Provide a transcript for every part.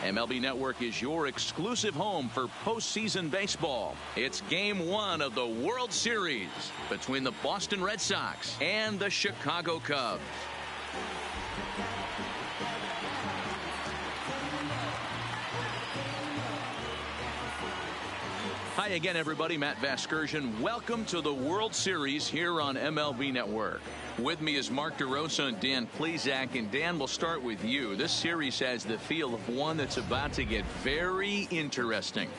MLB Network is your exclusive home for postseason baseball. It's Game 1 of the World Series between the Boston Red Sox and the Chicago Cubs. Hi again, everybody. Matt Vasgersian. Welcome to the World Series here on MLB Network. With me is Mark DeRosa and Dan Plesac. And Dan, we'll start with you. This series has the feel of one that's about to get very interesting.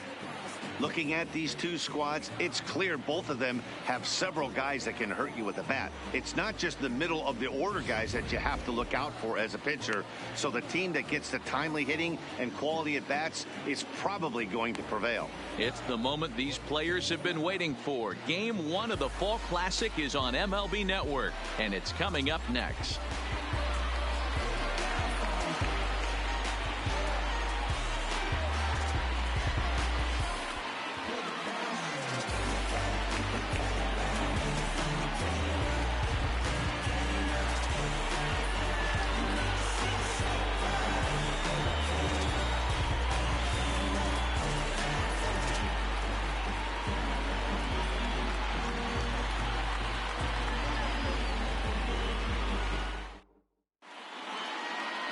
Looking at these two squads, it's clear both of them have several guys that can hurt you with the bat. It's not just the middle of the order guys that you have to look out for as a pitcher. So the team that gets the timely hitting and quality at bats is probably going to prevail. It's the moment these players have been waiting for. Game 1 of the Fall Classic is on MLB Network, and it's coming up next.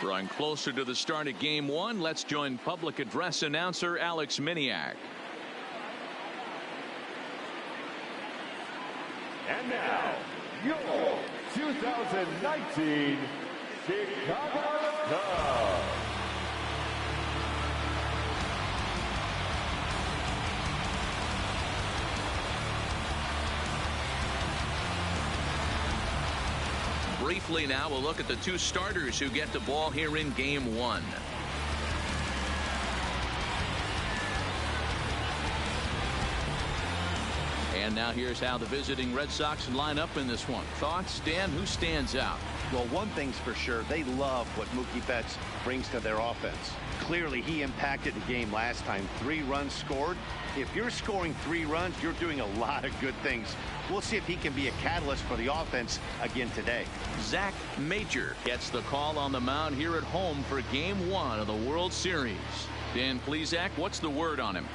Drawing closer to the start of Game 1, let's join public address announcer Alex Miniak. And now, your 2019 Chicago Cubs. Briefly now, we'll look at the two starters who get the ball here in Game 1. And now here's how the visiting Red Sox line up in this one. Thoughts, Dan? Who stands out? Well, one thing's for sure, they love what Mookie Betts brings to their offense. Clearly, he impacted the game last time. 3 runs scored. If you're scoring 3 runs, you're doing a lot of good things. We'll see if he can be a catalyst for the offense again today. Zach Major gets the call on the mound here at home for Game 1 of the World Series. Dan Plesac, what's the word on him?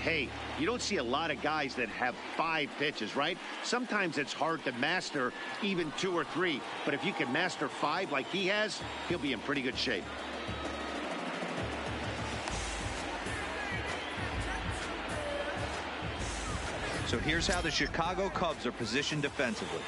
Hey, you don't see a lot of guys that have 5 pitches, right? Sometimes it's hard to master even 2 or 3. But if you can master 5 like he has, he'll be in pretty good shape. So here's how the Chicago Cubs are positioned defensively.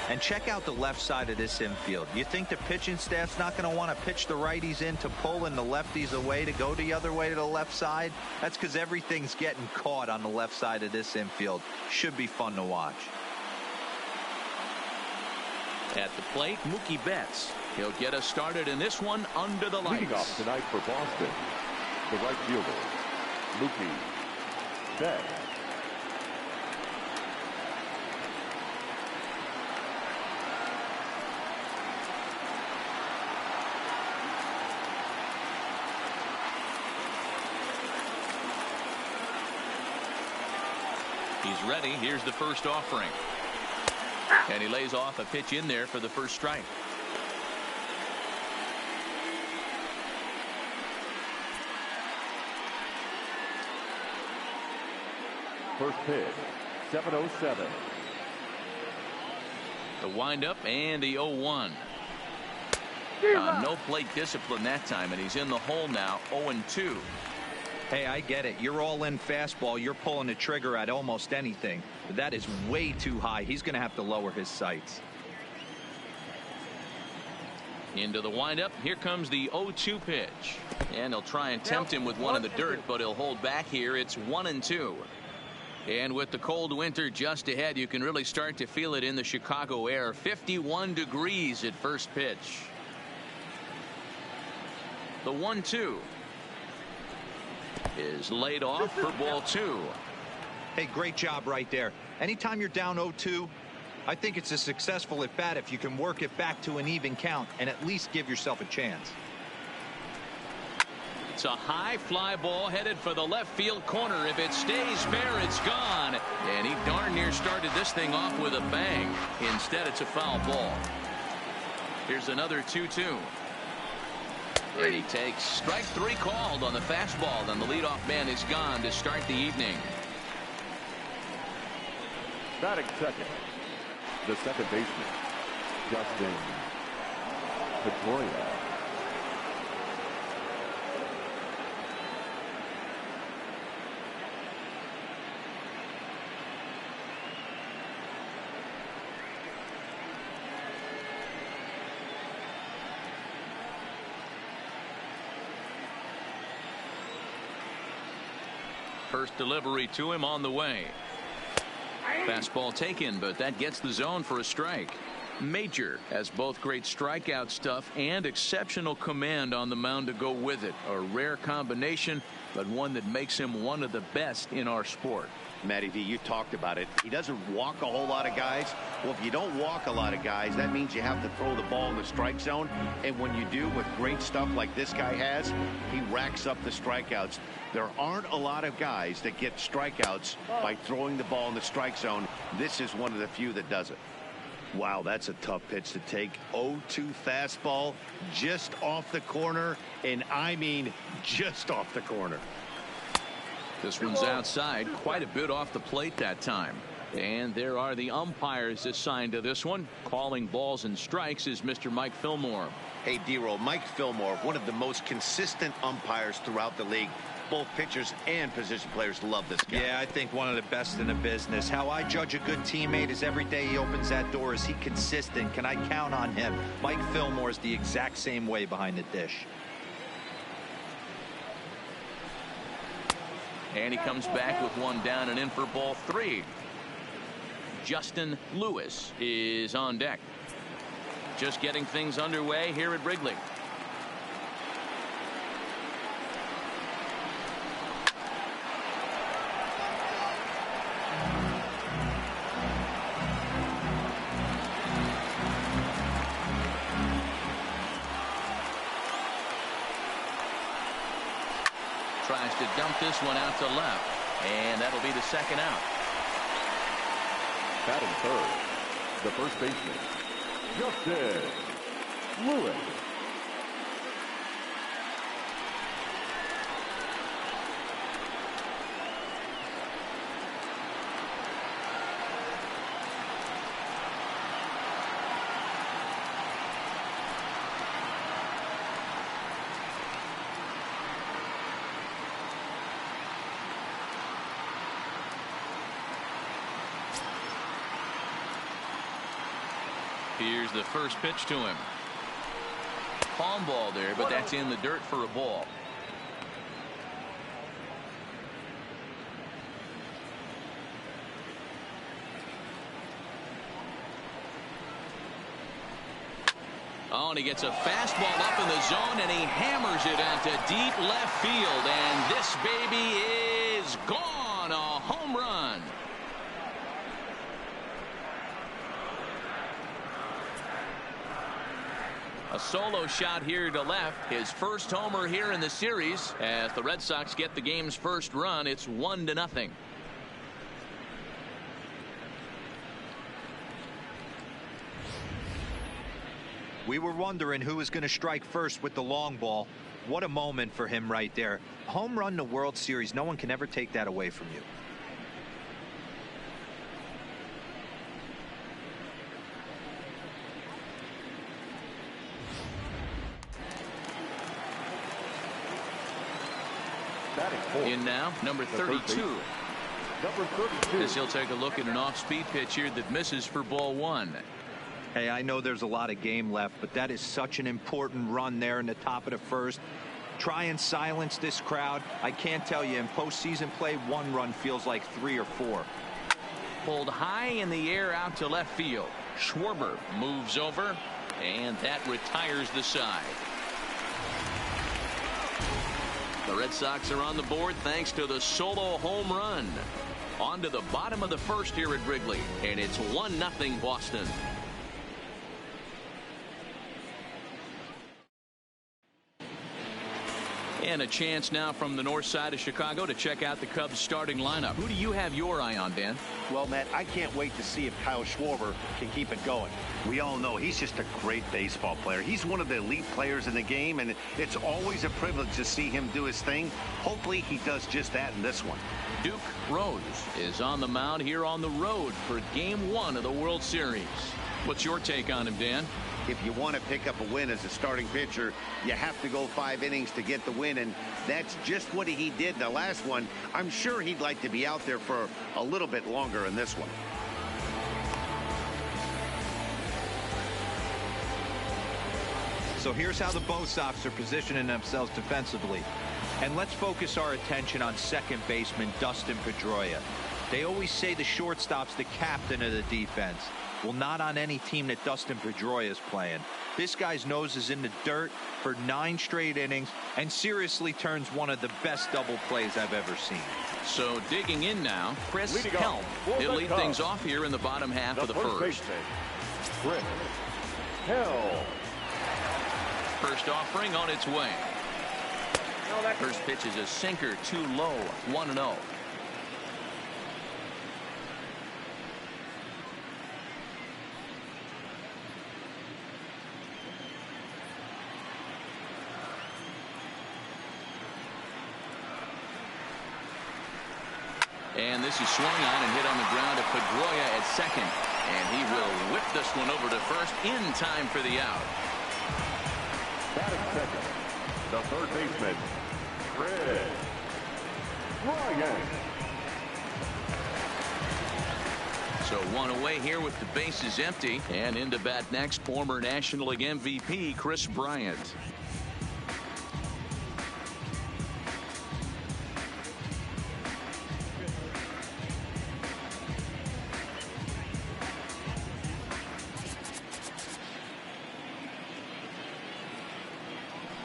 And check out the left side of this infield. You think the pitching staff's not going to want to pitch the righties in to pull and the lefties away to go the other way to the left side? That's because everything's getting caught on the left side of this infield. Should be fun to watch. At the plate, Mookie Betts. He'll get us started in this one under the lights. Leading off tonight for Boston, the right fielder, Mookie Betts. He's ready. Here's the first offering. And he lays off a pitch in there for the first strike. First pitch, 7:07. The windup and the 0-1. No plate discipline that time, and he's in the hole now, 0-2. Hey, I get it. You're all in fastball. You're pulling the trigger at almost anything. But that is way too high. He's going to have to lower his sights. Into the windup. Here comes the 0-2 pitch. And he'll try and tempt him with one in the dirt, but he'll hold back here. It's 1-2. And with the cold winter just ahead, you can really start to feel it in the Chicago air. 51 degrees at first pitch. The 1-2 is laid off for ball 2. Hey, great job right there. Anytime you're down 0-2, I think it's a successful at bat if you can work it back to an even count and at least give yourself a chance. It's a high fly ball headed for the left field corner. If it stays fair, it's gone. And he darn near started this thing off with a bang. Instead, it's a foul ball. Here's another 2-2. And he takes strike 3 called on the fastball, and the leadoff man is gone to start the evening. Batting second, the second baseman, Justin Pedroia. First delivery to him on the way. Fastball taken, but that gets the zone for a strike. Major has both great strikeout stuff and exceptional command on the mound to go with it. A rare combination, but one that makes him one of the best in our sport. Matty V, you talked about it. He doesn't walk a whole lot of guys. Well, if you don't walk a lot of guys, that means you have to throw the ball in the strike zone. And when you do, with great stuff like this guy has, he racks up the strikeouts. There aren't a lot of guys that get strikeouts by throwing the ball in the strike zone. This is one of the few that does it. Wow, that's a tough pitch to take. 0-2 fastball just off the corner, and I mean just off the corner. This one's outside, quite a bit off the plate that time. And there are the umpires assigned to this one. Calling balls and strikes is Mr. Mike Fillmore. Hey, D-Roll, Mike Fillmore, one of the most consistent umpires throughout the league. Both pitchers and position players love this guy. Yeah, I think one of the best in the business. How I judge a good teammate is every day he opens that door. Is he consistent? Can I count on him? Mike Fillmore is the exact same way behind the dish. And he comes back with one down and in for ball 3. Justin Lewis is on deck. Just getting things underway here at Wrigley. Tries to dump this one out to left, and that'll be the second out. Batting third, the first baseman, Justin Lewis. Here's the first pitch to him. Palm ball there, but that's in the dirt for a ball. Oh, and he gets a fastball up in the zone, and he hammers it into deep left field, and this baby is gone. A home run. A solo shot here to left. His first homer here in the series. As the Red Sox get the game's first run, it's 1-0. We were wondering who was going to strike first with the long ball. What a moment for him right there. Home run in the World Series. No one can ever take that away from you. In now, number 32. Number 32. As he'll take a look at an off-speed pitch here that misses for ball 1. Hey, I know there's a lot of game left, but that is such an important run there in the top of the first. Try and silence this crowd. I can't tell you, in postseason play, one run feels like 3 or 4. Pulled high in the air out to left field. Schwarber moves over, and that retires the side. The Red Sox are on the board thanks to the solo home run. On to the bottom of the first here at Wrigley, and it's 1-0 Boston. And a chance now from the north side of Chicago to check out the Cubs starting lineup. Who do you have your eye on, Dan? Well, Matt, I can't wait to see if Kyle Schwarber can keep it going. We all know he's just a great baseball player. He's one of the elite players in the game, and it's always a privilege to see him do his thing. Hopefully he does just that in this one. Duke Rose is on the mound here on the road for Game 1 of the World Series. What's your take on him, Dan? If you want to pick up a win as a starting pitcher, you have to go 5 innings to get the win, and that's just what he did in the last one. I'm sure he'd like to be out there for a little bit longer in this one. So here's how the Soxs are positioning themselves defensively. And let's focus our attention on second baseman Dustin Pedroia. They always say the shortstop's the captain of the defense. Well, not on any team that Dustin Pedroia is playing. This guy's nose is in the dirt for 9 straight innings and seriously turns one of the best double plays I've ever seen. So digging in now, Chris Helm. He'll lead things off here in the bottom half of the first. Chris Helm. First offering on its way. First pitch is a sinker, too low, 1-0. And this is swung on and hit on the ground to Pedroia at second. And he will whip this one over to first in time for the out. Batting second, the third baseman, Chris Ryan. So one away here with the bases empty. And in to bat next, former National League MVP Kris Bryant.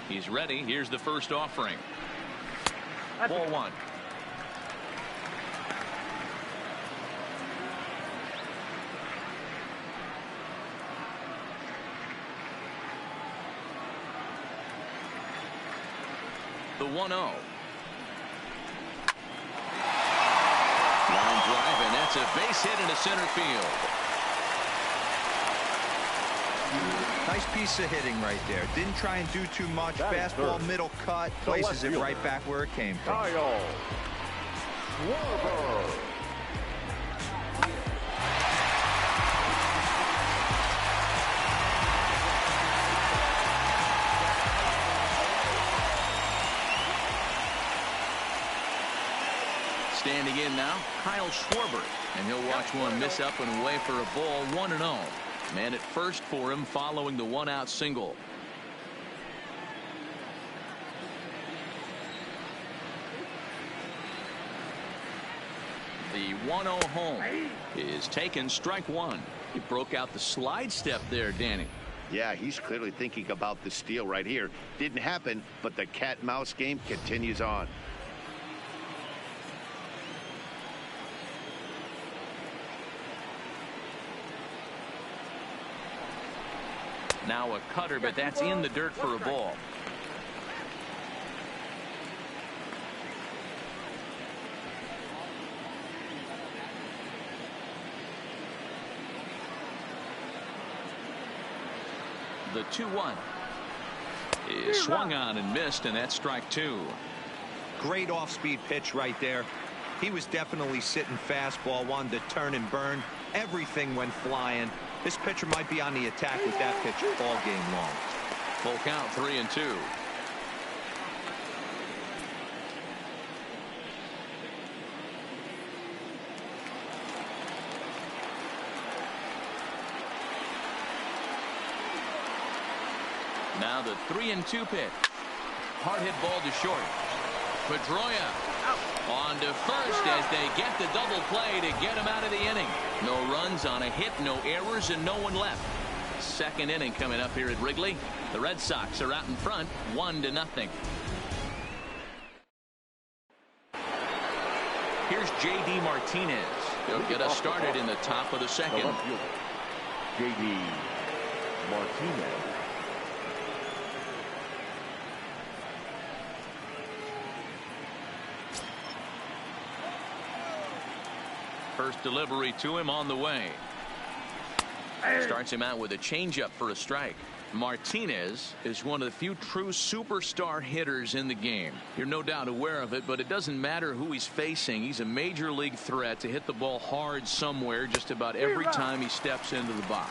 He's ready. Here's the first offering. Ball 1. The 1-0. Line drive, and that's a base hit into center field. Nice piece of hitting right there. Didn't try and do too much. Fastball, middle cut, places it right back where it came from. Kyle Schwarber. Standing in now, Kyle Schwarber, and he'll watch one miss up and away for a ball. 1-0. Man at first for him following the 1-out single. The 1-0 home is taken, strike 1. He broke out the slide step there, Danny. Yeah, he's clearly thinking about the steal right here. Didn't happen, but the cat and mouse game continues on. Now a cutter, but that's in the dirt for a ball. The 2-1 is swung on and missed, and that's strike 2. Great off-speed pitch right there. He was definitely sitting fastball, wanted to turn and burn. Everything went flying. This pitcher might be on the attack with that pitch all game long. Full count, 3-2. Now the 3-2 pitch. Hard hit ball to short. Pedroia on to first as they get the double play to get him out of the inning. No runs on a hit, no errors, and no one left. Second inning coming up here at Wrigley. The Red Sox are out in front, 1-0. Here's J.D. Martinez. He'll get us started in the top of the second. J.D. Martinez. First delivery to him on the way. Starts him out with a changeup for a strike. Martinez is one of the few true superstar hitters in the game. You're no doubt aware of it, but it doesn't matter who he's facing. He's a major league threat to hit the ball hard somewhere just about every time he steps into the box.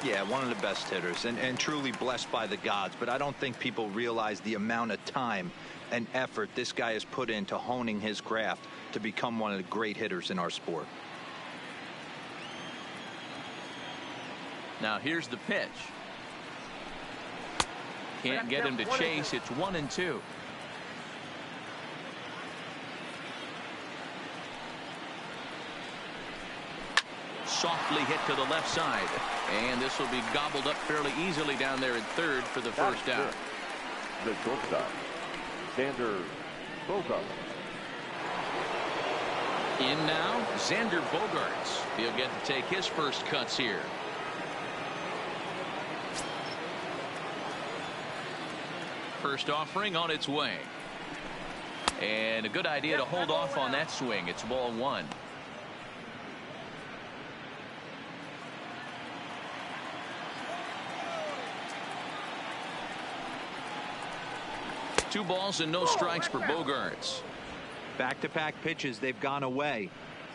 Yeah, one of the best hitters and truly blessed by the gods, but I don't think people realize the amount of time and effort this guy has put into honing his craft to become one of the great hitters in our sport. Now here's the pitch. Can't get him to chase. It's 1-2. Softly hit to the left side, and this will be gobbled up fairly easily down there at third for the first out. The shortstop, Xander Bogaerts. In now, Xander Bogaerts. He'll get to take his first cuts here. First offering on its way. And a good idea to hold off on that swing. It's ball one. Two balls and no strikes for Bogaerts. Back-to-back pitches, they've gone away.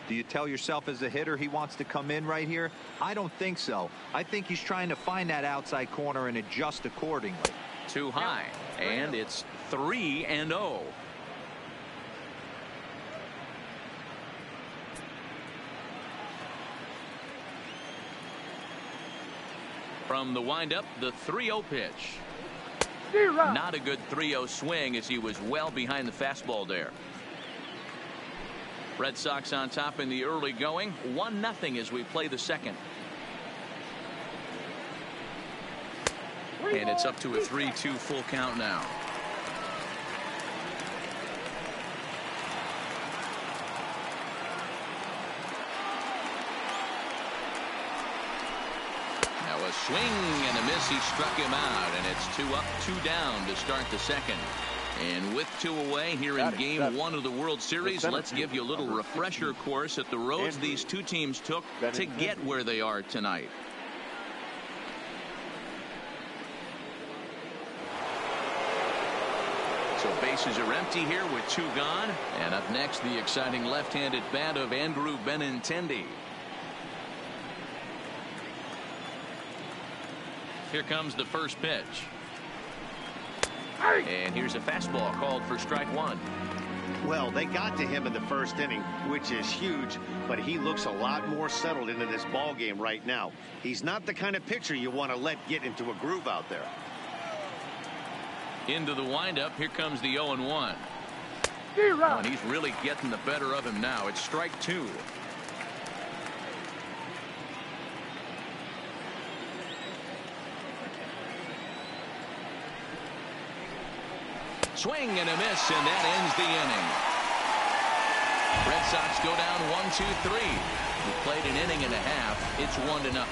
Do you tell yourself as a hitter he wants to come in right here? I don't think so. I think he's trying to find that outside corner and adjust accordingly. Too high, and it's 3-0. From the windup, the 3-0 pitch. Not a good 3-0 swing as he was well behind the fastball there. Red Sox on top in the early going, 1-0 as we play the second. And it's up to a 3-2 full count now. Now a swing and a miss. He struck him out, and it's 2 up, 2 down to start the second. And with 2 away here in game 1 of the World Series, let's give you a little refresher course at the roads these two teams took to get where they are tonight. So bases are empty here with 2 gone. And up next, the exciting left-handed bat of Andrew Benintendi. Here comes the first pitch. And here's a fastball called for strike 1. Well, they got to him in the first inning, which is huge, but he looks a lot more settled into this ball game right now. He's not the kind of pitcher you want to let get into a groove out there. Into the windup. Here comes the 0-1. Oh, and he's really getting the better of him now. It's strike 2. Swing and a miss, and that ends the inning. Red Sox go down 1-2-3. We played an inning and a half. It's 1-0.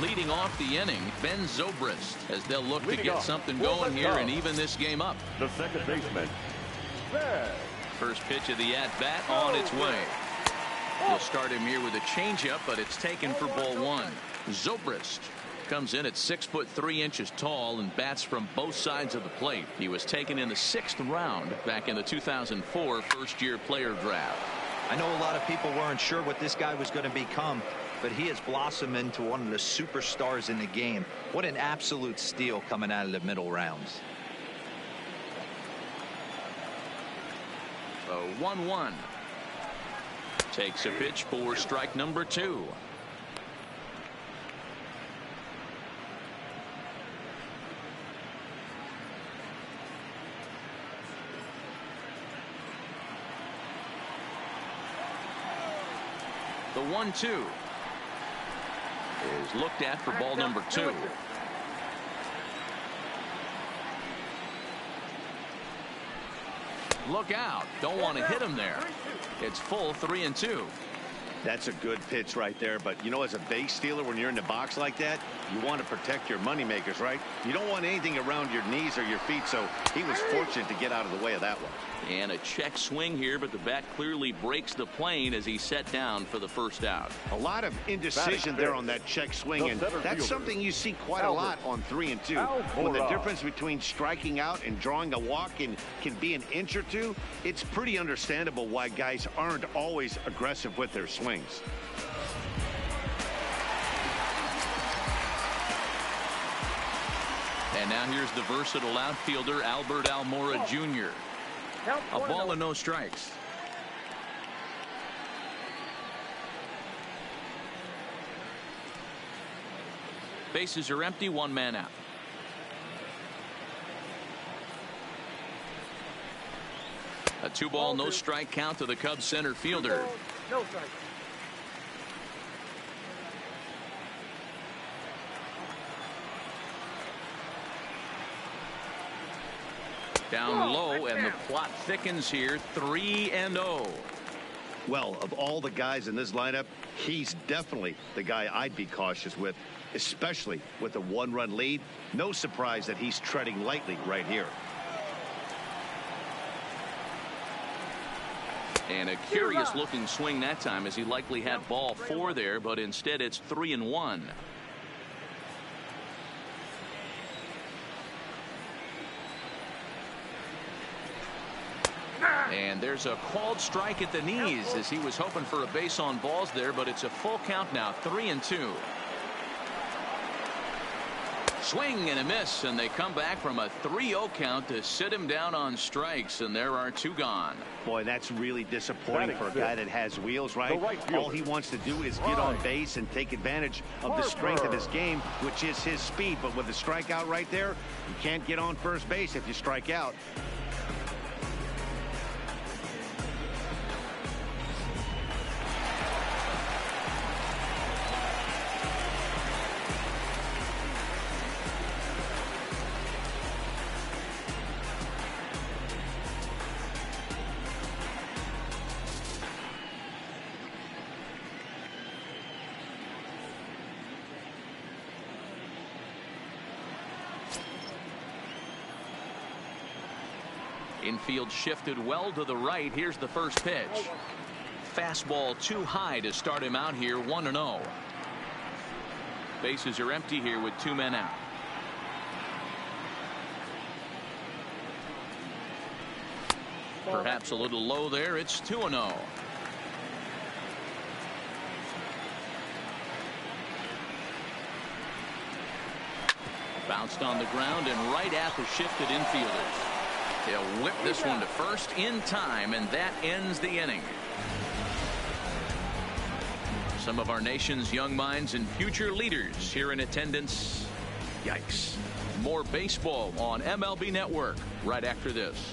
Leading off the inning, Ben Zobrist, as they'll look to get something going here and even this game up. The second baseman, Ben. First pitch of the at-bat on its way. They'll start him here with a changeup, but it's taken for ball 1. Zobrist comes in at 6'3" tall and bats from both sides of the plate. He was taken in the 6th round back in the 2004 first-year player draft. I know a lot of people weren't sure what this guy was going to become, but he has blossomed into one of the superstars in the game. What an absolute steal coming out of the middle rounds. So 1-1. Takes a pitch for strike number 2. The 1-2 is looked at for ball number 2. Look out. Don't want to hit him there. It's full 3-2. That's a good pitch right there. But, you know, as a base stealer, when you're in the box like that, you want to protect your money makers, right? You don't want anything around your knees or your feet. So he was fortunate to get out of the way of that one. And a check swing here, but the bat clearly breaks the plane as he's set down for the first out. A lot of indecision there on that check swing, and that's something you see quite a lot on 3 and 2. When the difference between striking out and drawing a walk can be an inch or two, it's pretty understandable why guys aren't always aggressive with their swings. And now here's the versatile outfielder Albert Almora Jr. A ball and no strikes. Bases are empty, 1 man out. A 2-ball, no strike count to the Cubs center fielder. No strike. Down low, and the plot thickens here, 3-0. Well, of all the guys in this lineup, he's definitely the guy I'd be cautious with, especially with a 1-run lead. No surprise that he's treading lightly right here. And a curious looking swing that time, as he likely had ball 4 there, but instead it's 3-1. And there's a called strike at the knees, as he was hoping for a base on balls there, but it's a full count now, 3-2. Swing and a miss, and they come back from a 3-0 count to sit him down on strikes, and there are 2 gone. Boy, that's really disappointing for a guy that has wheels, right? All he wants to do is get on base and take advantage of the strength of his game, which is his speed. But with a strikeout right there, you can't get on first base if you strike out. Infield shifted well to the right. Here's the first pitch. Fastball too high to start him out here, 1-0. Bases are empty here with 2 men out. Perhaps a little low there. It's 2-0. Bounced on the ground and right at the shifted infielders. They'll whip this one to first in time, and that ends the inning. Some of our nation's young minds and future leaders here in attendance. Yikes. More baseball on MLB Network right after this.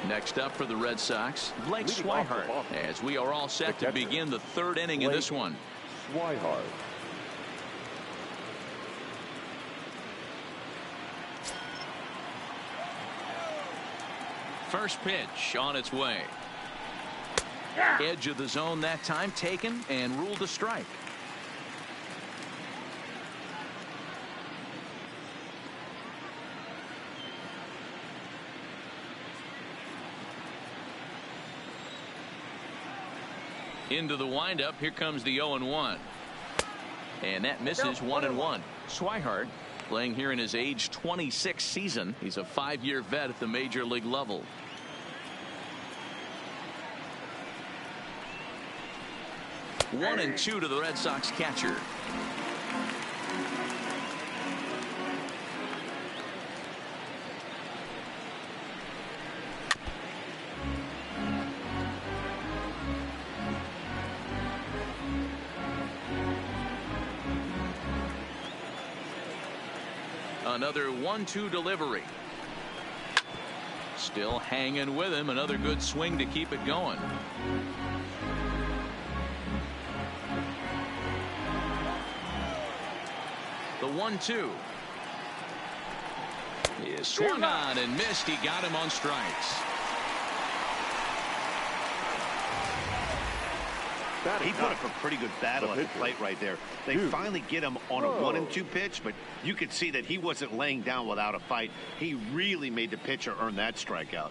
Next up for the Red Sox, Blake Swihart, as we are all set to begin the 3rd inning in this one. Swihart. First pitch on its way. Edge of the zone that time taken and ruled a strike. Into the windup. Here comes the 0-1. And that misses, 1-1. Swihart playing here in his age 26 season. He's a 5-year vet at the major league level. One and 2 to the Red Sox catcher. Another 1-2 delivery. Still hanging with him. Another good swing to keep it going. The 1-2 is swung on and missed. He got him on strikes. He put up a pretty good battle at the plate right there. They finally get him on a 1-2 pitch, but you could see that he wasn't laying down without a fight. He really made the pitcher earn that strikeout.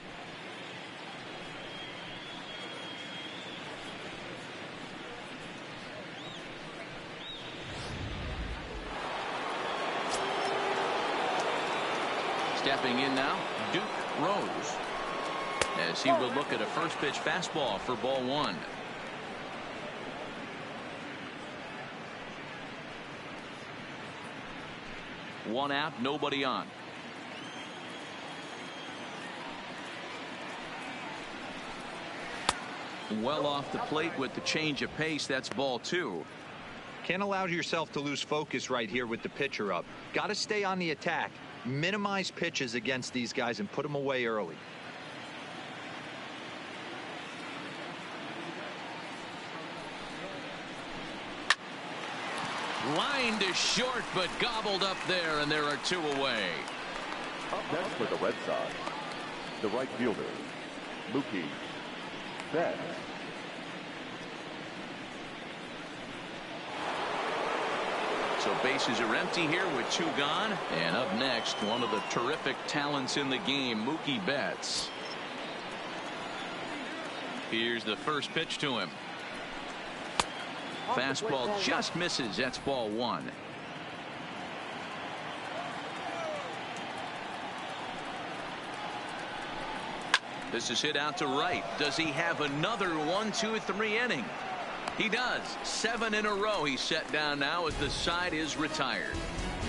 Stepping in now, Duke Rose, as he will look at a first pitch fastball for ball one. One out, nobody on. Well off the plate with the change of pace. That's ball two. Can't allow yourself to lose focus right here with the pitcher up. Got to stay on the attack. Minimize pitches against these guys and put them away early. Line to short, but gobbled up there, and there are two away. Up next for the Red Sox, the right fielder, Mookie Betts. So bases are empty here with two gone. And up next, one of the terrific talents in the game, Mookie Betts. Here's the first pitch to him. Fastball just misses. That's ball one. This is hit out to right. Does he have another 1, 2, 3 inning? He does. 7 in a row. He's set down now as the side is retired.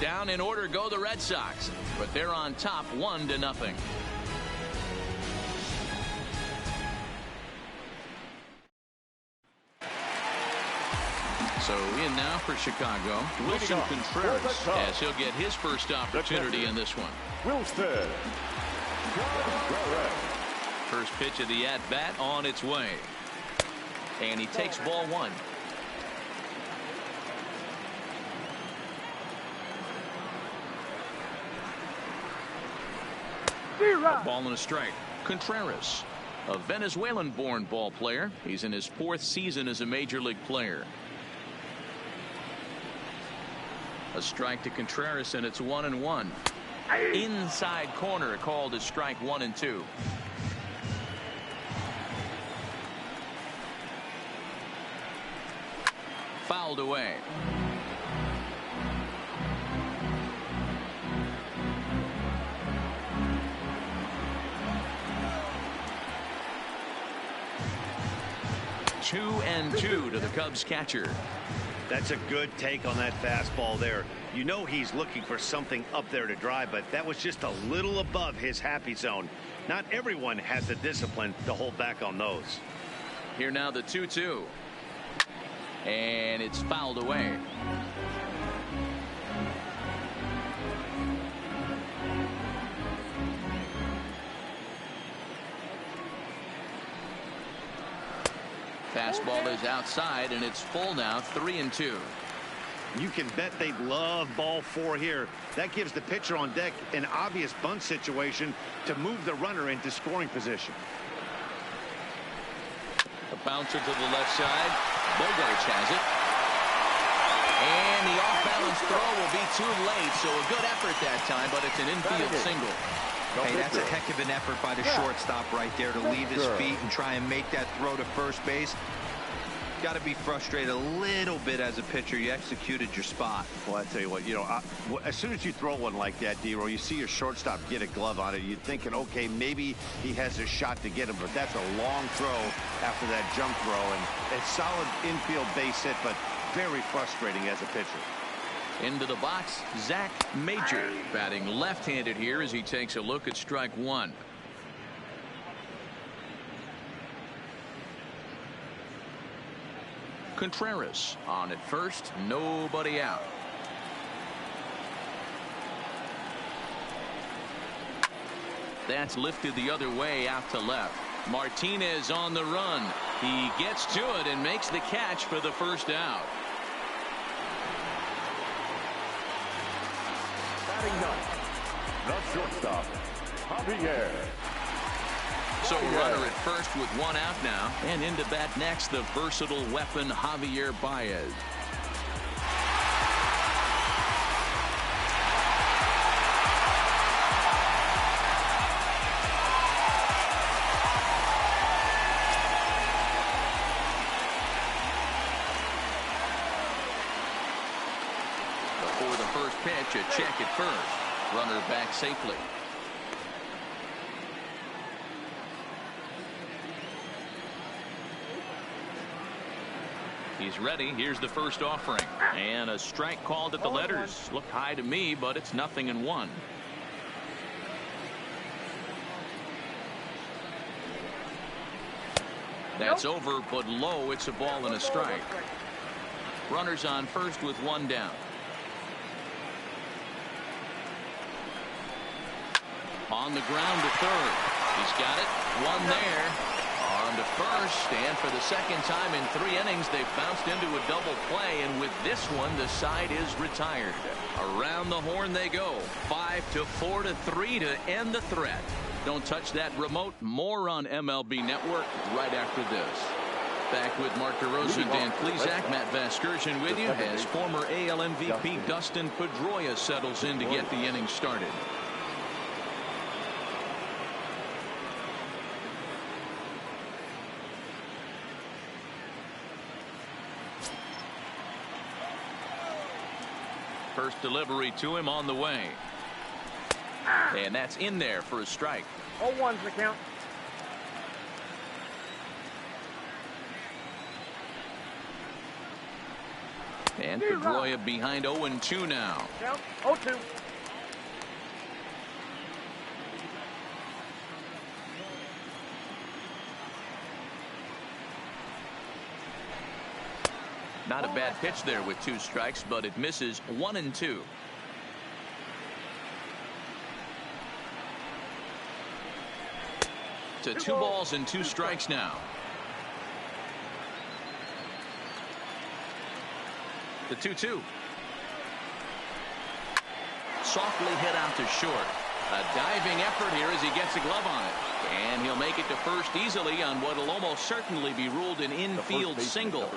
Down in order go the Red Sox, but they're on top 1-0. So in now for Chicago, Wilson Contreras, as he'll get his first opportunity in this one. Wilson. First pitch of the at-bat on its way. And he takes ball one. A ball and a strike. Contreras, a Venezuelan-born ball player. He's in his 4th season as a major league player. A strike to Contreras, and it's 1-1. Inside corner called as strike 1 and 2. Fouled away. Two and two to the Cubs catcher. That's a good take on that fastball there. You know he's looking for something up there to drive, but that was just a little above his happy zone. Not everyone has the discipline to hold back on those. Here now the 2-2. And it's fouled away. Fastball is outside, and it's full now, 3-2. You can bet they love ball 4 here. That gives the pitcher on deck an obvious bunt situation to move the runner into scoring position. A bouncer to the left side. Bogarts has it. And the off-balance throw will be too late, so a good effort that time, but it's an infield single. Hey, that's a heck of an effort by the shortstop right there to leave his feet and try and make that throw to first base. Got to be frustrated a little bit as a pitcher. You executed your spot. Well, I tell you what, as soon as you throw one like that, D-Roll, you see your shortstop get a glove on it. You're thinking, okay, maybe he has a shot to get him, but that's a long throw after that jump throw, and a solid infield base hit, but very frustrating as a pitcher. Into the box, Zach Major, batting left-handed here as he takes a look at strike one. Contreras on at first, nobody out. That's lifted the other way out to left. Martinez on the run. He gets to it and makes the catch for the first out. Batting ninth, the shortstop, Javier. So a runner at first with one out now. And into bat next, the versatile weapon Javier Baez. Before the first pitch, a check at first. Runner back safely. He's ready. Here's the first offering. And a strike called at the letters. Looked high to me, but it's 0-1. That's over, but low. It's a ball and a strike. Runners on first with one down. On the ground to third. He's got it. One there. On to first, and for the second time in 3 innings, they've bounced into a double play, and with this one, the side is retired. Around the horn they go. 5-4 to 3 to end the threat. Don't touch that remote. More on MLB Network right after this. Back with Mark DeRosa, Dan Plesac, Matt Vasgersian with you as former AL MVP Dustin Pedroia settles in to get the inning started. First delivery to him on the way. And that's in there for a strike. 0-1's the count. And Pedroia behind 0-2 now. Count 0-2. Not a bad pitch there with 2 strikes, but it misses 1-2. To 2 balls and 2 strikes now. The 2-2. Softly hit out to short. A diving effort here as he gets a glove on it. And he'll make it to first easily on what will almost certainly be ruled an infield single.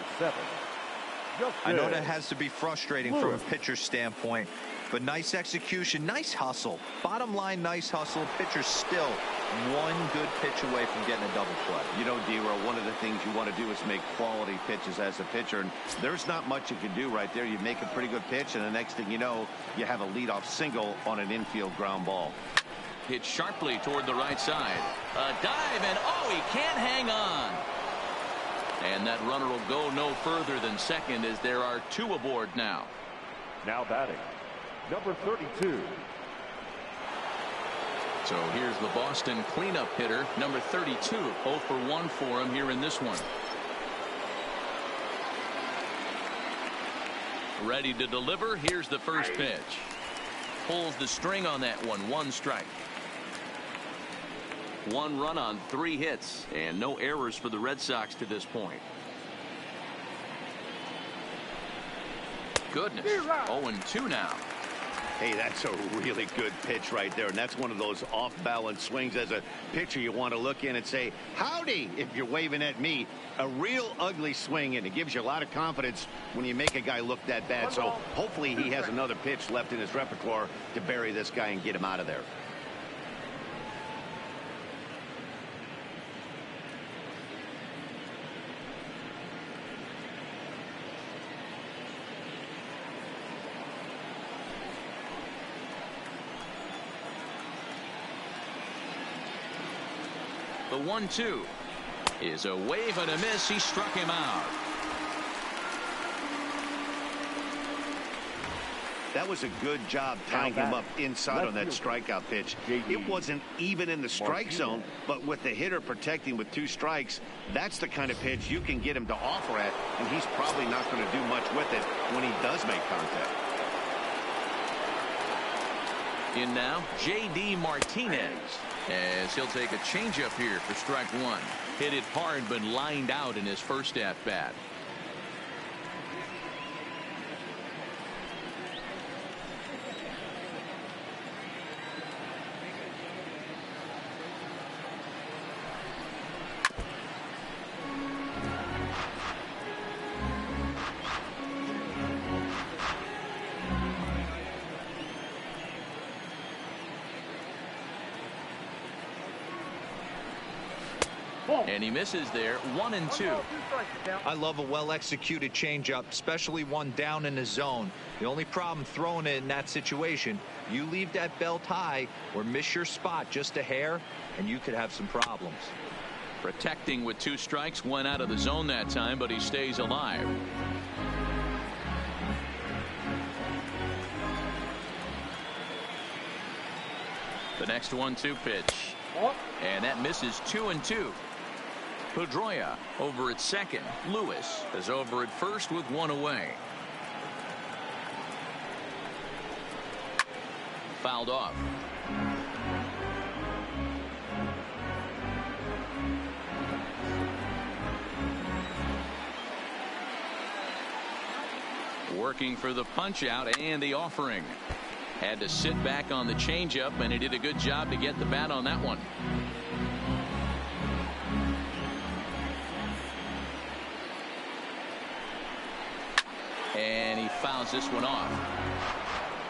I know that has to be frustrating from a pitcher's standpoint, but nice execution, nice hustle. Bottom line, nice hustle. Pitcher's still one good pitch away from getting a double play. You know, D-Row, one of the things you want to do is make quality pitches as a pitcher, and there's not much you can do right there. You make a pretty good pitch, and the next thing you know, you have a leadoff single on an infield ground ball. Hit sharply toward the right side. A dive, and oh, he can't hang on. And that runner will go no further than second as there are 2 aboard now. Now batting, number 32. So here's the Boston cleanup hitter, number 32. 0 for 1 for him here in this one. Ready to deliver. Here's the first pitch. Pulls the string on that one. 1 strike. 1 run on 3 hits and no errors for the Red Sox to this point. Goodness. 0-2 now. Hey, that's a really good pitch right there, and that's one of those off-balance swings. As a pitcher, you want to look in and say, howdy, if you're waving at me. A real ugly swing, and it gives you a lot of confidence when you make a guy look that bad. So hopefully he has another pitch left in his repertoire to bury this guy and get him out of there. The 1-2 is a wave and a miss. He struck him out. That was a good job tying him up inside on that strikeout pitch. It wasn't even in the strike zone, but with the hitter protecting with 2 strikes, that's the kind of pitch you can get him to offer at, and he's probably not going to do much with it when he does make contact. In now, J.D. Martinez, as he'll take a changeup here for strike 1. Hit it hard, but lined out in his first at bat. And he misses there. 1-2. I love a well-executed changeup, especially one down in the zone. The only problem throwing it in that situation, you leave that belt high or miss your spot just a hair, and you could have some problems. Protecting with 2 strikes, went out of the zone that time, but he stays alive. The next 1-2 pitch. And that misses. 2-2. Pedroia over at second. Lewis is over at first with 1 away. Fouled off. Working for the punch out and the offering. Had to sit back on the changeup, and he did a good job to get the bat on that one. And he fouls this one off.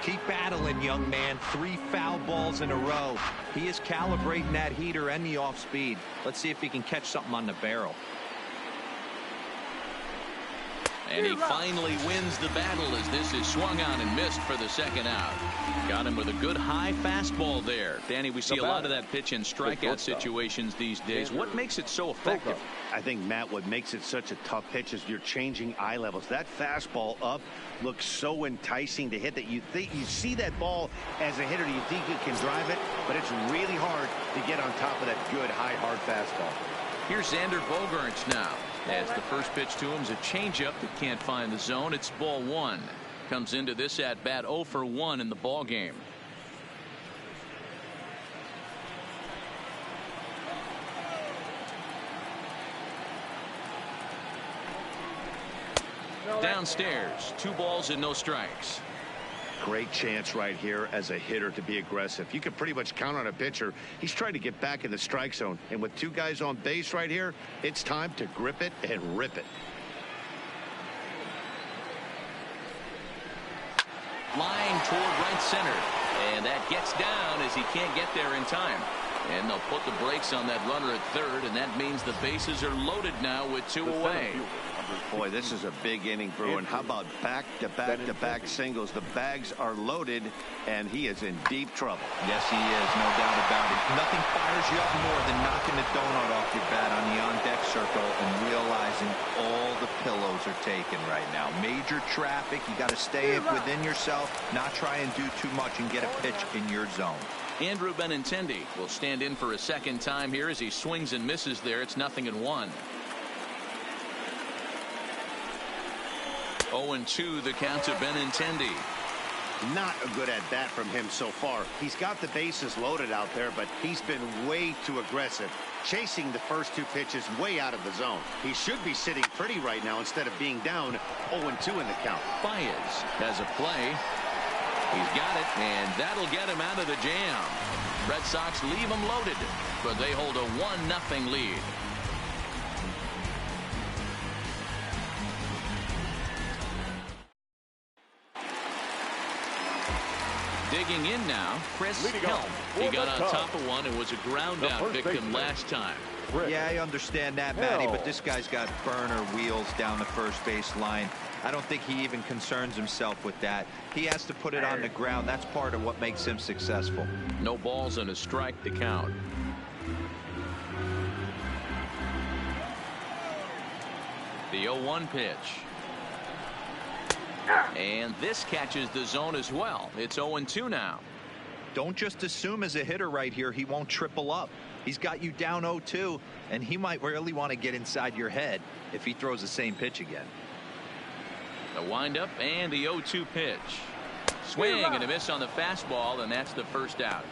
Keep battling, young man. 3 foul balls in a row. He is calibrating that heater and the off speed. Let's see if he can catch something on the barrel. And he finally wins the battle as this is swung on and missed for the second out. Got him with a good high fastball there. Danny, we see a lot of that pitch in strikeout situations these days. What makes it so effective? I think, Matt, what makes it such a tough pitch is you're changing eye levels. That fastball up looks so enticing to hit that you think you see that ball as a hitter, you think you can drive it, but it's really hard to get on top of that good high hard fastball. Here's Xander Bogaerts now. As the first pitch to him is a changeup that can't find the zone. It's ball 1. Comes into this at bat 0 for 1 in the ball game. Downstairs, 2 balls and no strikes. Great chance right here as a hitter to be aggressive. You can pretty much count on a pitcher. He's trying to get back in the strike zone. And with 2 guys on base right here, it's time to grip it and rip it. Line toward right center. And that gets down as he can't get there in time. And they'll put the brakes on that runner at third. And that means the bases are loaded now with 2 away. Boy, this is a big inning, Bruin. How about back-to-back-to-back singles? The bags are loaded, and he is in deep trouble. Yes, he is, no doubt about it. Nothing fires you up more than knocking the donut off your bat on the on-deck circle and realizing all the pillows are taken right now. Major traffic. You got to stay within yourself, not try and do too much and get a pitch in your zone. Andrew Benintendi will stand in for a second time here as he swings and misses there. It's 0-1. 0-2 the count to Benintendi. Not a good at bat from him so far. He's got the bases loaded out there, but he's been way too aggressive, chasing the first 2 pitches way out of the zone. He should be sitting pretty right now instead of being down 0-2 in the count. Baez has a play. He's got it, and that'll get him out of the jam. Red Sox leave him loaded, but they hold a 1-0 lead. Digging in now, Chris Helm. He got on top of one and was a ground out victim last time. Yeah, I understand that, Matty, but this guy's got burner wheels down the first base line. I don't think he even concerns himself with that. He has to put it on the ground. That's part of what makes him successful. No balls and a strike to count. The 0-1 pitch. And this catches the zone as well. It's 0-2 now. Don't just assume as a hitter right here he won't triple up. He's got you down 0-2, and he might really want to get inside your head if he throws the same pitch again. The windup and the 0-2 pitch. Swing and a miss on the fastball, and that's the first out.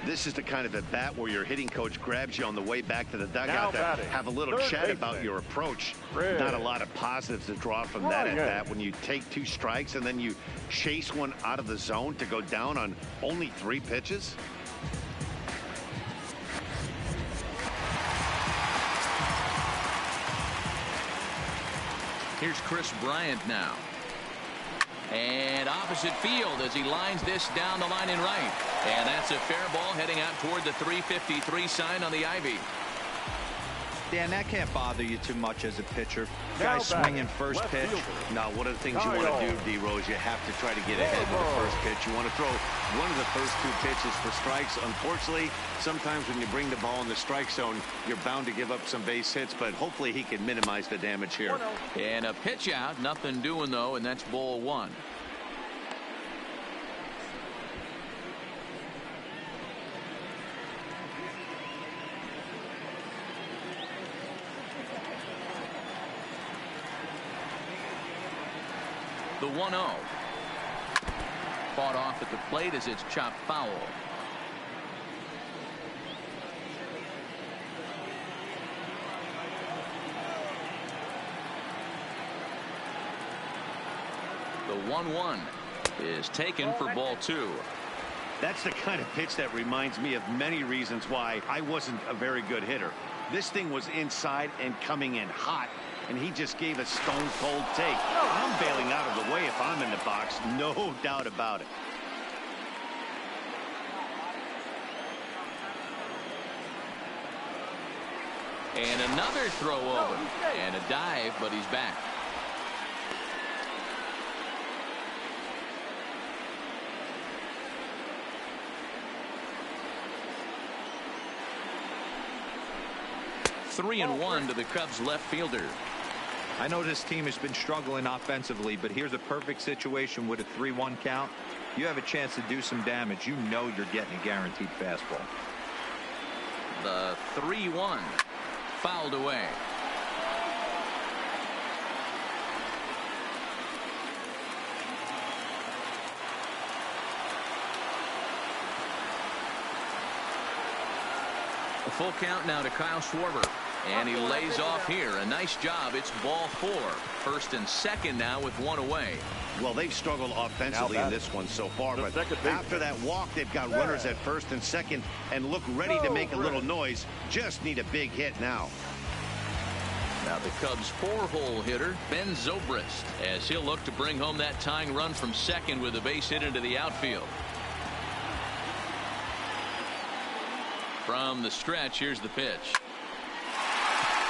This is the kind of at bat where your hitting coach grabs you on the way back to the dugout to have a little chat about your approach. Not a lot of positives to draw from that at bat when you take 2 strikes and then you chase one out of the zone to go down on only 3 pitches. Here's Chris Bryant now. And opposite field as he lines this down the line in right. And that's a fair ball heading out toward the 353 sign on the Ivy. Dan, that can't bother you too much as a pitcher. Now Guys batting, swinging first left pitch. fielder. Now, one of the things you want to do, D-Rose, you have to try to get ahead with the first pitch. You want to throw one of the first two pitches for strikes. Unfortunately, sometimes when you bring the ball in the strike zone, you're bound to give up some base hits, but hopefully he can minimize the damage here. And a pitch out, nothing doing though, and that's ball one. The 1-0. Fought off at the plate as it's chopped foul. The 1-1 is taken for ball two. That's the kind of pitch that reminds me of many reasons why I wasn't a very good hitter. This thing was inside and coming in hot, and he just gave a stone-cold take. I'm bailing out of the way if I'm in the box, no doubt about it. And another throw over. And a dive, but he's back. Three and one to the Cubs left fielder. I know this team has been struggling offensively, but here's a perfect situation with a 3-1 count. You have a chance to do some damage. You know you're getting a guaranteed fastball. The 3-1 fouled away. A full count now to Kyle Schwarber. And he lays off here. A nice job. It's ball four. First and second now with one away. Well, they've struggled offensively in this one so far, but after that walk, they've got runners at first and second and look ready to make a little noise. Just need a big hit now. Now the Cubs' four-hole hitter, Ben Zobrist, as he'll look to bring home that tying run from second with a base hit into the outfield. From the stretch, here's the pitch.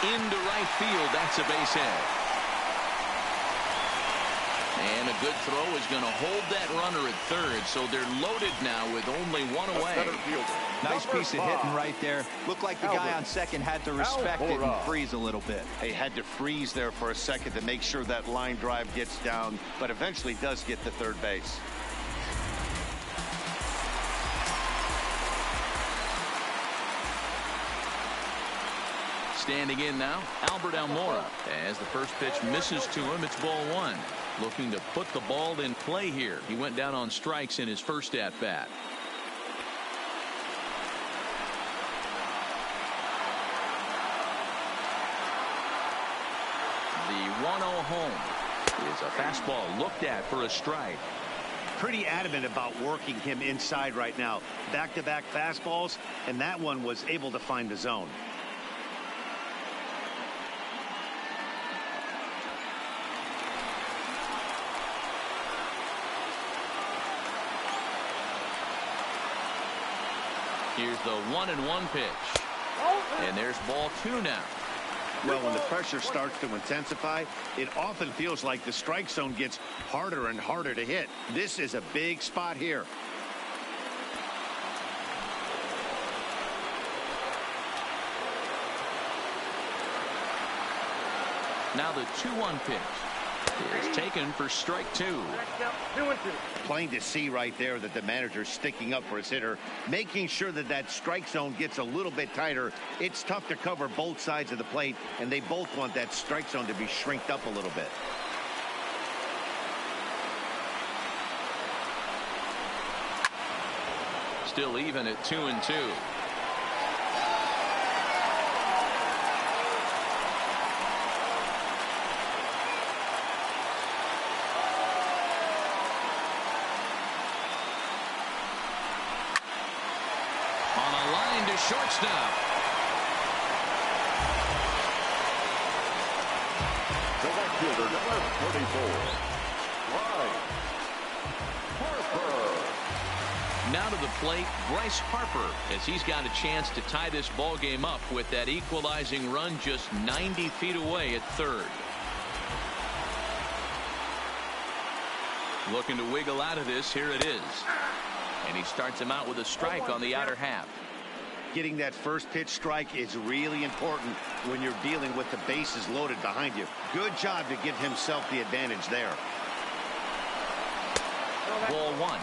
Into right field, that's a base hit. And a good throw is going to hold that runner at third, so they're loaded now with only one away. Nice piece of hitting right there. Looked like the guy on second had to respect it and freeze a little bit. He had to freeze there for a second to make sure that line drive gets down, but eventually does get to third base. Standing in now, Albert Almora. As the first pitch misses to him, it's ball one. Looking to put the ball in play here. He went down on strikes in his first at-bat. The 1-0 home is a fastball looked at for a strike. Pretty adamant about working him inside right now. Back-to-back fastballs, and that one was able to find the zone. Here's the 1-1 pitch. And there's ball two now. Well, when the pressure starts to intensify, it often feels like the strike zone gets harder and harder to hit. This is a big spot here. Now the 2-1 pitch is taken for strike two. 2-2. Plain to see right there that the manager's sticking up for his hitter, making sure that that strike zone gets a little bit tighter. It's tough to cover both sides of the plate, and they both want that strike zone to be shrinked up a little bit. Still even at 2-2. Shortstop. The right fielder, number 44. Right. Harper. Now to the plate, Bryce Harper, as he's got a chance to tie this ball game up with that equalizing run just 90 feet away at third. Looking to wiggle out of this. Here it is. And he starts him out with a strike on the outer half. Getting that first pitch strike is really important when you're dealing with the bases loaded behind you. Good job to give himself the advantage there. Ball one.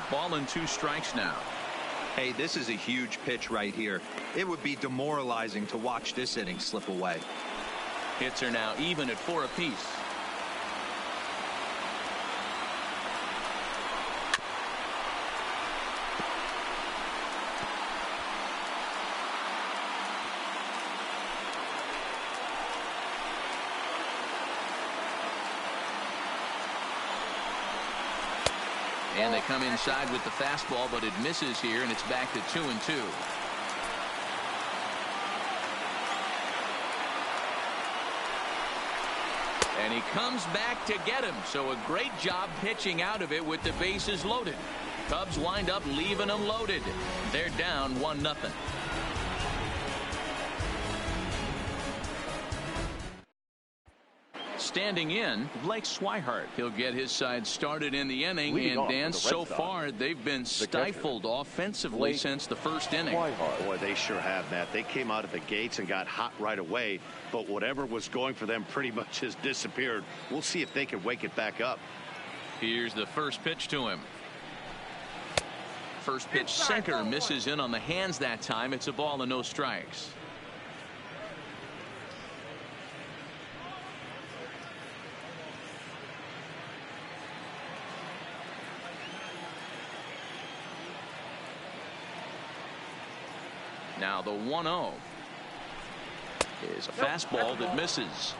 Ball and 2 strikes now. Hey, this is a huge pitch right here. It would be demoralizing to watch this inning slip away. Hits are now even at 4 apiece. And they come inside with the fastball, but it misses here, and it's back to 2-2. And he comes back to get him. So a great job pitching out of it with the bases loaded. Cubs wind up leaving them loaded. They're down 1-0. Standing in, Blake Swihart. He'll get his side started in the inning. Leading and Dan, the so far they've been stifled offensively since the first inning. Boy, they sure have, Matt. They came out of the gates and got hot right away, but whatever was going for them pretty much has disappeared. We'll see if they can wake it back up. Here's the first pitch to him. First pitch sinker misses in on the hands that time. It's a ball and no strikes. Now the 1-0 is a fastball that misses.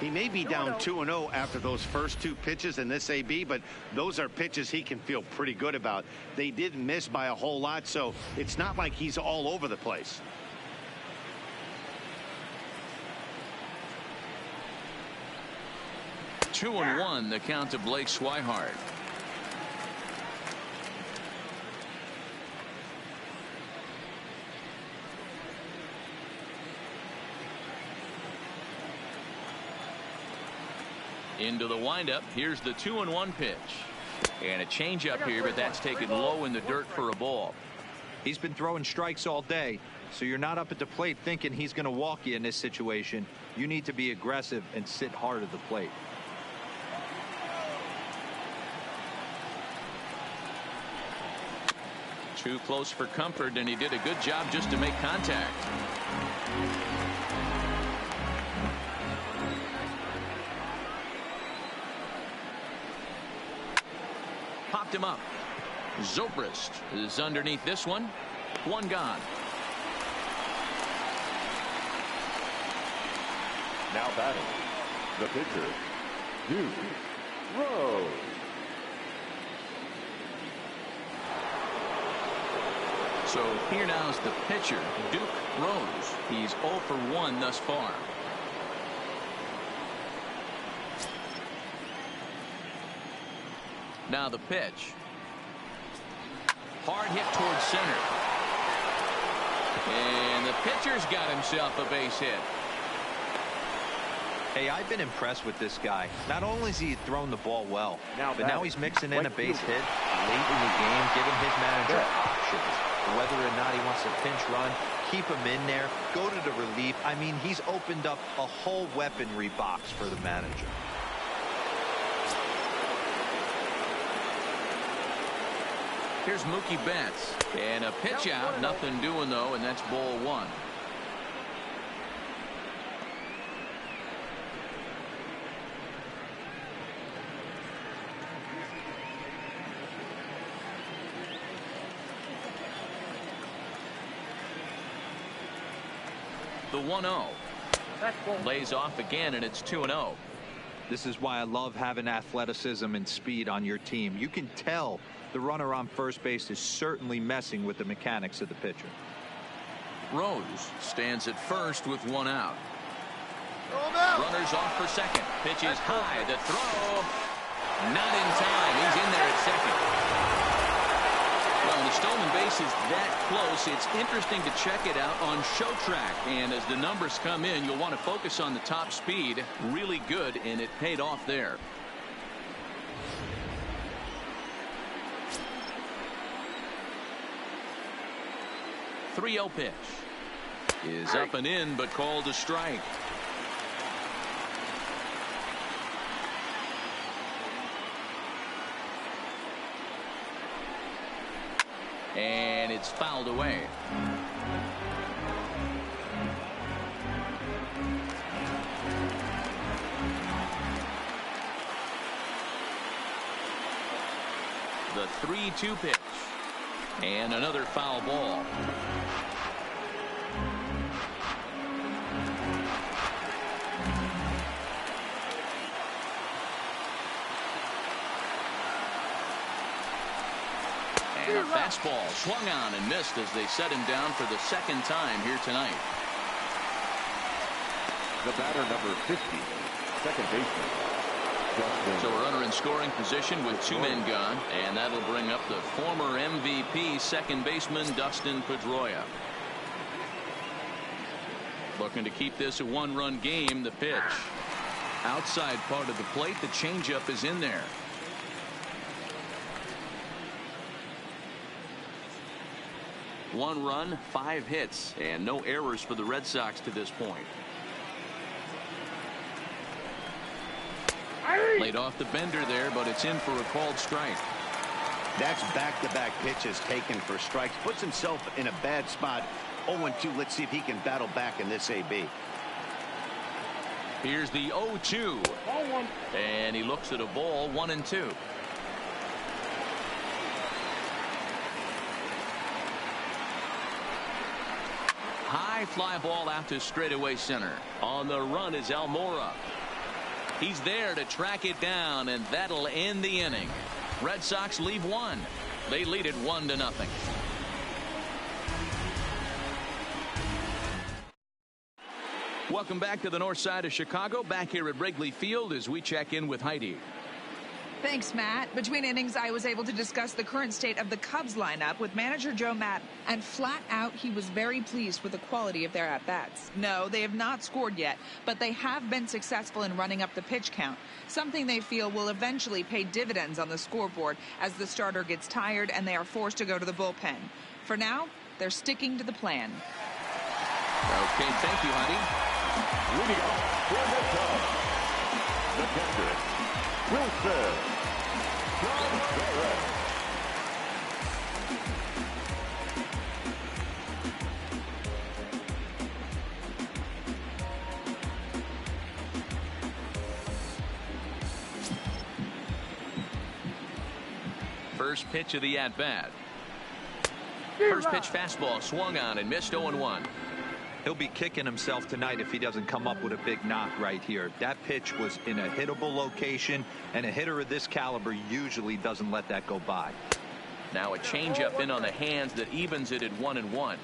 He may be down 2-0 after those first 2 pitches in this AB, but those are pitches he can feel pretty good about. They didn't miss by a whole lot, so it's not like he's all over the place. Two and 1 the count to Blake Swihart. Into the windup. Here's the 2-1 pitch. And a changeup here, but that's taken low in the dirt for a ball. He's been throwing strikes all day, so you're not up at the plate thinking he's going to walk you in this situation. You need to be aggressive and sit hard at the plate. Too close for comfort, and he did a good job just to make contact. Popped him up. Zobrist is underneath this one. One gone. Now batting, the pitcher, Duke Rose. So here now is the pitcher, Duke Rose. He's 0 for 1 thus far. Now the pitch. Hard hit towards center. And the pitcher's got himself a base hit. Hey, I've been impressed with this guy. Not only has he thrown the ball well, but now he's mixing in a base hit late in the game, giving his manager options. Whether or not he wants to pinch run, keep him in there, go to the relief. I mean, he's opened up a whole weaponry box for the manager. Here's Mookie Betts. And a pitch out. Nothing doing, though, and that's ball 1. The 1-0 lays off again, and it's 2-0. This is why I love having athleticism and speed on your team. You can tell the runner on first base is certainly messing with the mechanics of the pitcher. Rose stands at first with one out. Runners off for second. Pitch is high. The throw. Not in time. He's in there at second. Well, the stolen base is that close. It's interesting to check it out on show track. And as the numbers come in, you'll want to focus on the top speed. Really good, and it paid off there. The 3-0 pitch is up and in, but called a strike. And it's fouled away. The 3-2 pitch. And another foul ball. And a fastball swung on and missed as they set him down for the second time here tonight. The batter, number 50, second baseman. So a runner in scoring position with two men gone, and that'll bring up the former MVP second baseman Dustin Pedroia. Looking to keep this a one-run game. The pitch outside part of the plate. The changeup is in there. One run, 5 hits, and no errors for the Red Sox to this point. Laid off the bender there, but it's in for a called strike. That's back-to-back pitches taken for strikes. Puts himself in a bad spot. 0-2. Let's see if he can battle back in this AB. Here's the 0-2. And he looks at a ball, 1-2. High fly ball out to straightaway center. On the run is Almora. He's there to track it down, and that'll end the inning. Red Sox leave one. They lead it 1-0. Welcome back to the north side of Chicago. Back here at Wrigley Field as we check in with Heidi. Thanks, Matt. Between innings, I was able to discuss the current state of the Cubs lineup with manager Joe Madden, and flat out, he was very pleased with the quality of their at-bats. No, they have not scored yet, but they have been successful in running up the pitch count, something they feel will eventually pay dividends on the scoreboard as the starter gets tired and they are forced to go to the bullpen. For now, they're sticking to the plan. Okay, thank you, Heidi. Leading off for the Cubs, the catcher, Wilson. First pitch of the at-bat. First pitch fastball swung on and missed. 0-1. He'll be kicking himself tonight if he doesn't come up with a big knock right here. That pitch was in a hittable location, and a hitter of this caliber usually doesn't let that go by. Now a changeup in on the hands that evens it at 1-1.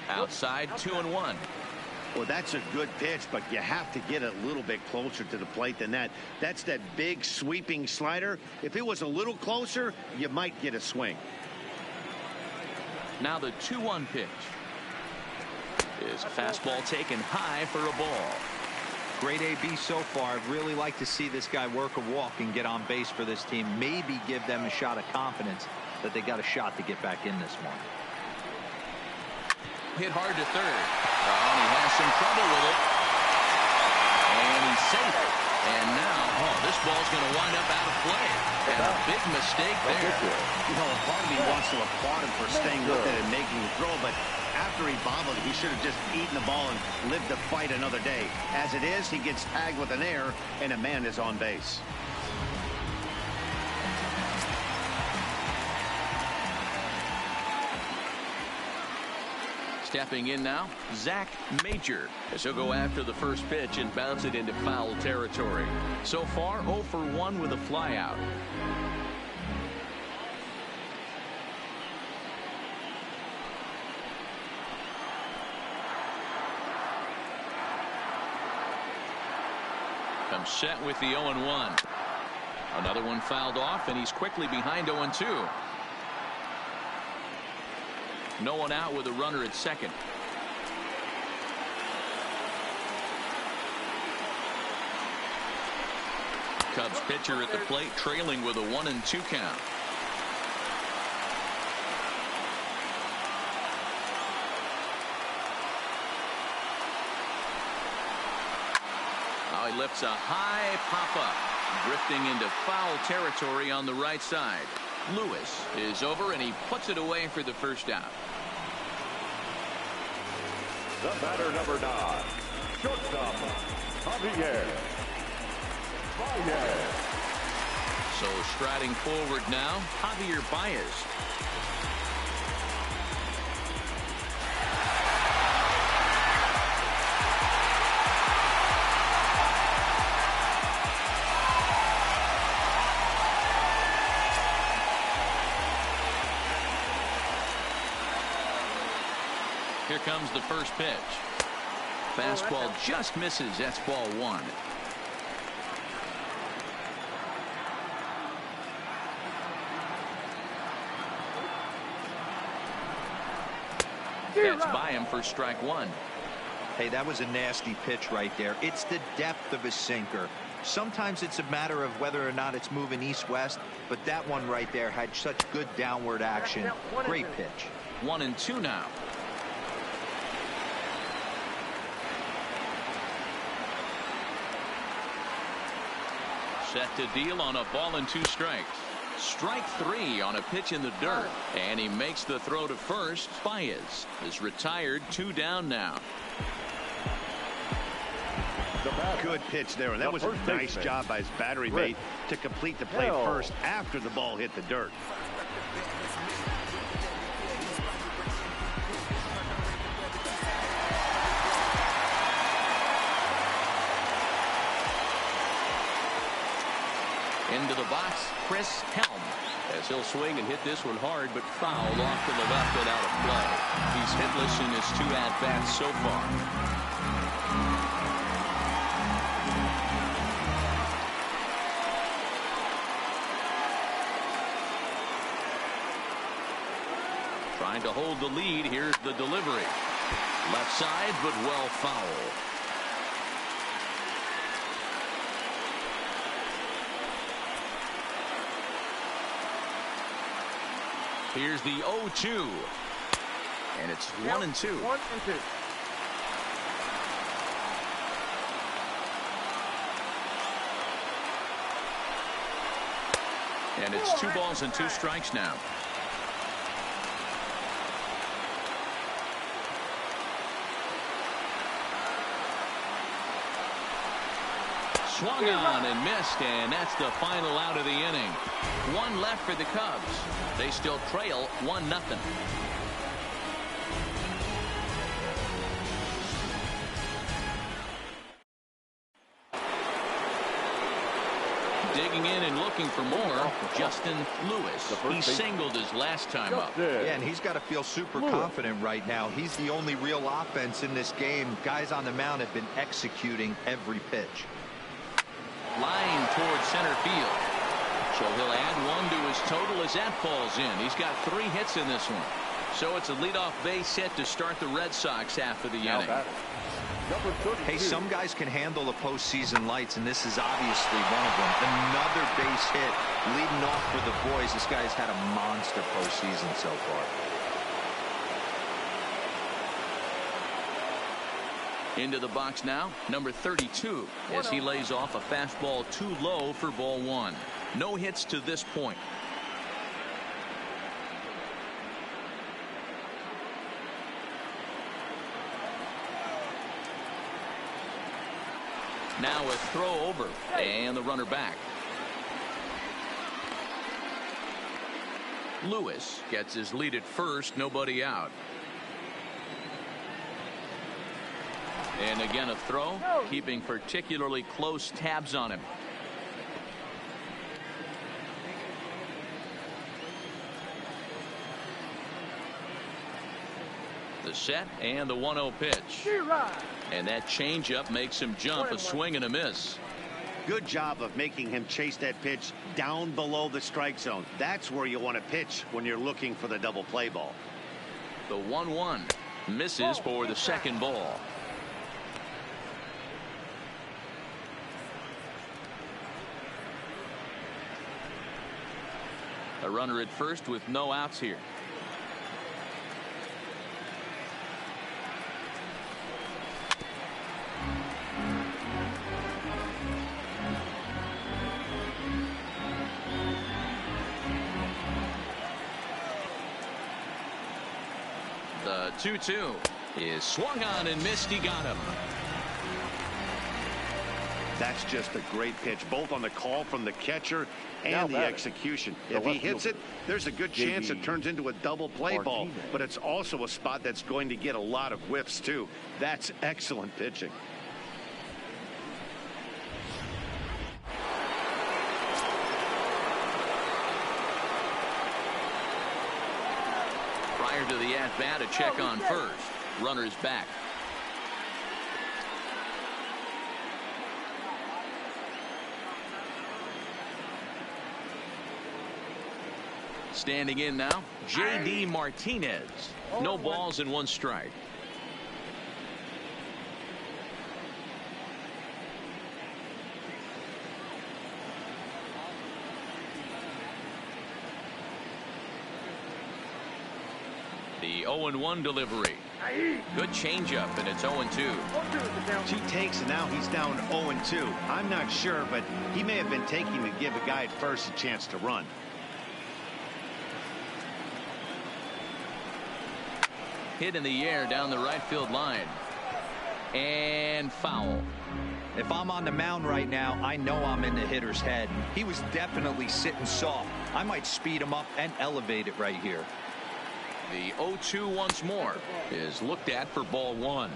Outside, 2-1. Well, that's a good pitch, but you have to get a little bit closer to the plate than that. That's that big sweeping slider. If it was a little closer, you might get a swing. Now the 2-1 pitch is a fastball taken high for a ball. Great AB so far. I'd really like to see this guy work a walk and get on base for this team. Maybe give them a shot of confidence that they got a shot to get back in this one. Hit hard to third. And he has some trouble with it. And he's safe. And now, this ball's going to wind up out of play. And a big mistake there. You know, part of me wants to applaud him for staying with it and making the throw, but after he bobbled, he should have just eaten the ball and lived to fight another day. As it is, he gets tagged with an error, and a man is on base. Stepping in now, Zach Major, as he'll go after the first pitch and bounce it into foul territory. So far, 0 for 1 with a flyout. Comes set with the 0-1. Another one fouled off, and he's quickly behind 0-2. No one out with a runner at second. Cubs pitcher at the plate, trailing with a 1-2 count. He lifts a high pop-up, drifting into foul territory on the right side. Lewis is over, and he puts it away for the first out. The batter, number 9, shortstop, Javier. So striding forward now, Javier Baez. Here comes the first pitch. Fastball just misses. That's ball 1. That's by him for strike 1. Hey, that was a nasty pitch right there. It's the depth of a sinker. Sometimes it's a matter of whether or not it's moving east-west, but that one right there had such good downward action. Great pitch. 1-2 now. Set to deal on a ball and 2 strikes. Strike 3 on a pitch in the dirt, and he makes the throw to first. Baez is retired, 2 down now. Good pitch there, and that was a nice job by his battery mate to complete the play first after the ball hit the dirt. Into the box, Chris Helm, as he'll swing and hit this one hard, but fouled off to the left and out of play. He's hitless in his 2 at-bats so far. Trying to hold the lead. Here's the delivery. Left side, but well foul. Here's the 0-2. And it's 1-2. 1-2. And it's 2 balls and 2 strikes now. Swung on and missed, and that's the final out of the inning. 1 left for the Cubs. They still trail 1-0. Digging in and looking for more, Justin Lewis. He singled his last time up. Yeah, and he's got to feel super confident right now. He's the only real offense in this game. Guys on the mound have been executing every pitch. Line towards center field. So he'll add 1 to his total as that falls in. He's got 3 hits in this one. So it's a leadoff base hit to start the Red Sox half of the inning. Hey, some guys can handle the postseason lights, and this is obviously one of them. Another base hit leading off for the boys. This guy's had a monster postseason so far. Into the box now, number 32, as he lays off a fastball too low for ball 1. No hits to this point. Now a throw over, and the runner back. Lewis gets his lead at first, nobody out. And again a throw, keeping particularly close tabs on him. The set and the 1-0 pitch. And that changeup makes him jump, a swing and a miss. Good job of making him chase that pitch down below the strike zone. That's where you want to pitch when you're looking for the double play ball. The 1-1 misses for the second ball. A runner at first with no outs here. The 2-2 is swung on and missed. He got him. That's just a great pitch, both on the call from the catcher and the execution. If he hits it, there's a good chance it turns into a double play ball, but it's also a spot that's going to get a lot of whiffs too. That's excellent pitching. Prior to the at-bat, a check on first. Runner's back. Standing in now, J.D. Martinez. No balls and 1 strike. The 0-1 delivery. Good changeup, and it's 0-2. 2 takes, and now he's down 0-2. I'm not sure, but he may have been taking to give a guy at first a chance to run. Hit in the air down the right field line. And foul. If I'm on the mound right now, I know I'm in the hitter's head. He was definitely sitting soft. I might speed him up and elevate it right here. The 0-2 once more is looked at for ball 1.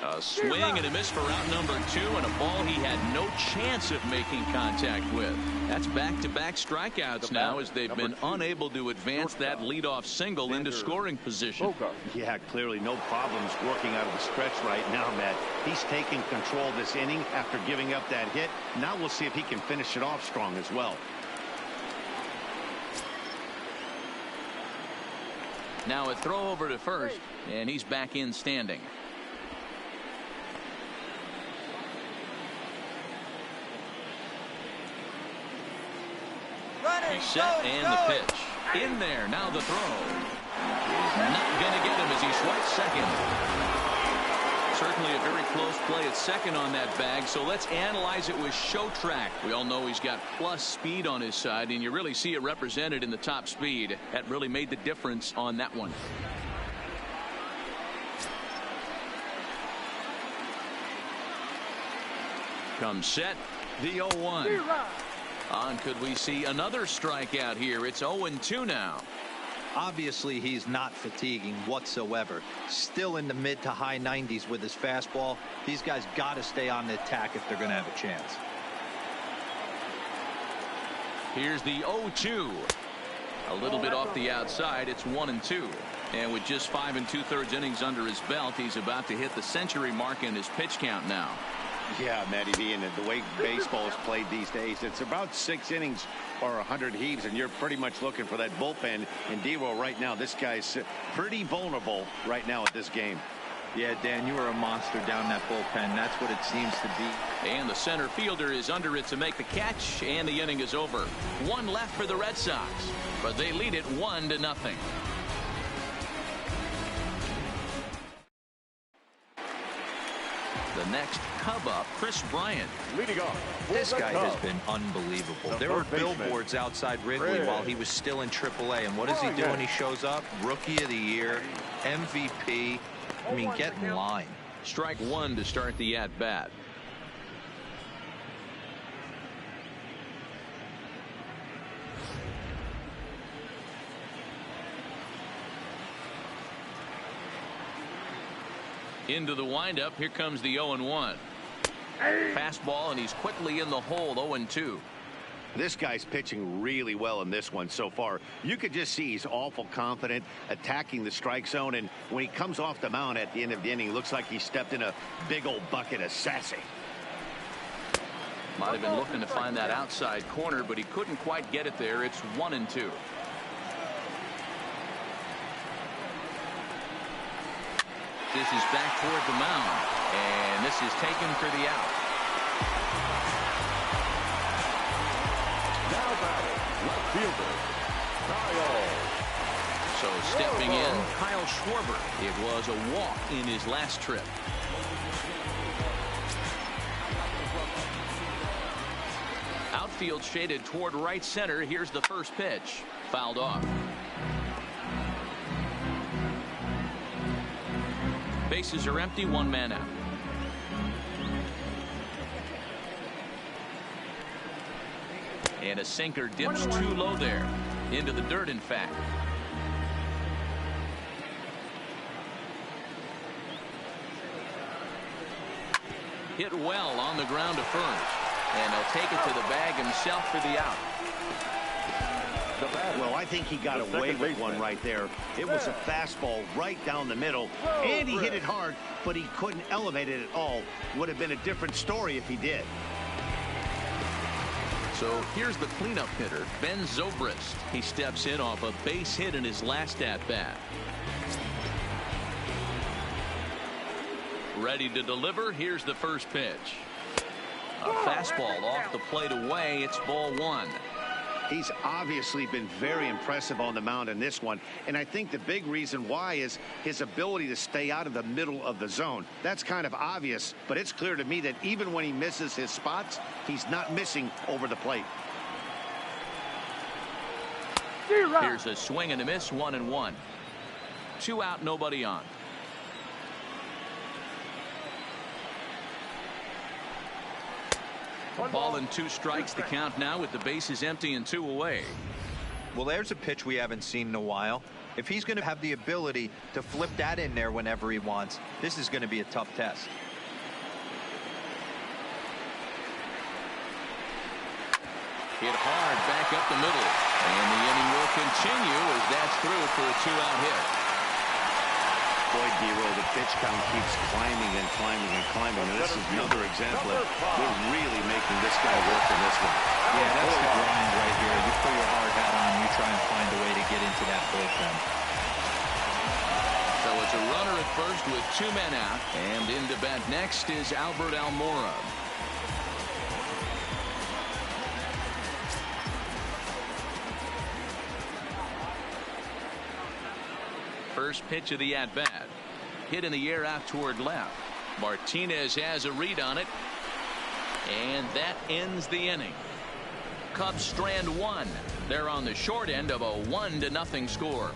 A swing and a miss for out number 2, and a ball he had no chance of making contact with. That's back-to-back strikeouts now, as they've been unable to advance that leadoff single into scoring position. Yeah, clearly no problems working out of the stretch right now, Matt. He's taking control of this inning after giving up that hit. Now we'll see if he can finish it off strong as well. Now a throw over to first, and he's back in standing. Set and the pitch. In there. Now the throw. He's not going to get him as he swipes second. Certainly a very close play at second on that bag. So let's analyze it with show track. We all know he's got plus speed on his side, and you really see it represented in the top speed. That really made the difference on that one. Comes set. The 0-1. On, could we see another strikeout here? It's 0-2 now. Obviously, he's not fatiguing whatsoever. Still in the mid to high 90s with his fastball. These guys got to stay on the attack if they're going to have a chance. Here's the 0-2. A little bit off the outside. It's 1-2. And with just 5 2/3 innings under his belt, he's about to hit the century mark in his pitch count now. Yeah, Matty V, and the way baseball is played these days, it's about 6 innings or 100 heaves, and you're pretty much looking for that bullpen. And D-Roll right now, this guy's pretty vulnerable right now at this game. Yeah, Dan, you are a monster down that bullpen. That's what it seems to be. And the center fielder is under it to make the catch, and the inning is over. 1 left for the Red Sox, but they lead it 1-0. The next Cub up, Chris Bryant. Leading off. This guy has been unbelievable. There were billboards outside Wrigley while he was still in AAA. And what does he do when he shows up? Rookie of the Year, MVP. I mean, get in line. Strike 1 to start the at-bat. Into the windup. Here comes the 0-1. Fastball, and he's quickly in the hole. 0-2. This guy's pitching really well in this one so far. You could just see he's awful confident attacking the strike zone, and when he comes off the mound at the end of the inning, it looks like he stepped in a big old bucket of sassy. Might have been looking to find that outside corner, but he couldn't quite get it there. It's 1-2. This is back toward the mound, and this is taken for the out. Now batting, left fielder, Kyle. So stepping in, Kyle Schwarber. It was a walk in his last trip. Outfield shaded toward right center. Here's the first pitch. Fouled off. Bases are empty, one man out. And a sinker dips too low there. Into the dirt, in fact. Hit well on the ground to first. And he'll take it to the bag himself for the out. Well, I think he got away with one right there. It was a fastball right down the middle, and he hit it hard, but he couldn't elevate it at all. Would have been a different story if he did. So here's the cleanup hitter, Ben Zobrist. He steps in off a base hit in his last at-bat. Ready to deliver. Here's the first pitch. A fastball off the plate away. It's ball one. He's obviously been very impressive on the mound in this one, and I think the big reason why is his ability to stay out of the middle of the zone. That's kind of obvious, but it's clear to me that even when he misses his spots, he's not missing over the plate. Here's a swing and a miss, 1-1. 2 out, nobody on. Ball and 2 strikes, the count now with the bases empty and 2 away. Well, there's a pitch we haven't seen in a while. If he's going to have the ability to flip that in there whenever he wants, this is going to be a tough test. Hit hard back up the middle, and the inning will continue as that's through for a 2-out hit. Boy, Dero, the pitch count keeps climbing and climbing and climbing. And this is another example of we're really making this guy work in this one. Yeah, that's the grind right here. You put your hard hat on, you try and find a way to get into that bullpen. So it's a runner at first with 2 men out, and in to bat next is Albert Almora. First pitch of the at-bat. Hit in the air out toward left. Martinez has a read on it. And that ends the inning. Cubs strand 1. They're on the short end of a 1-0 score.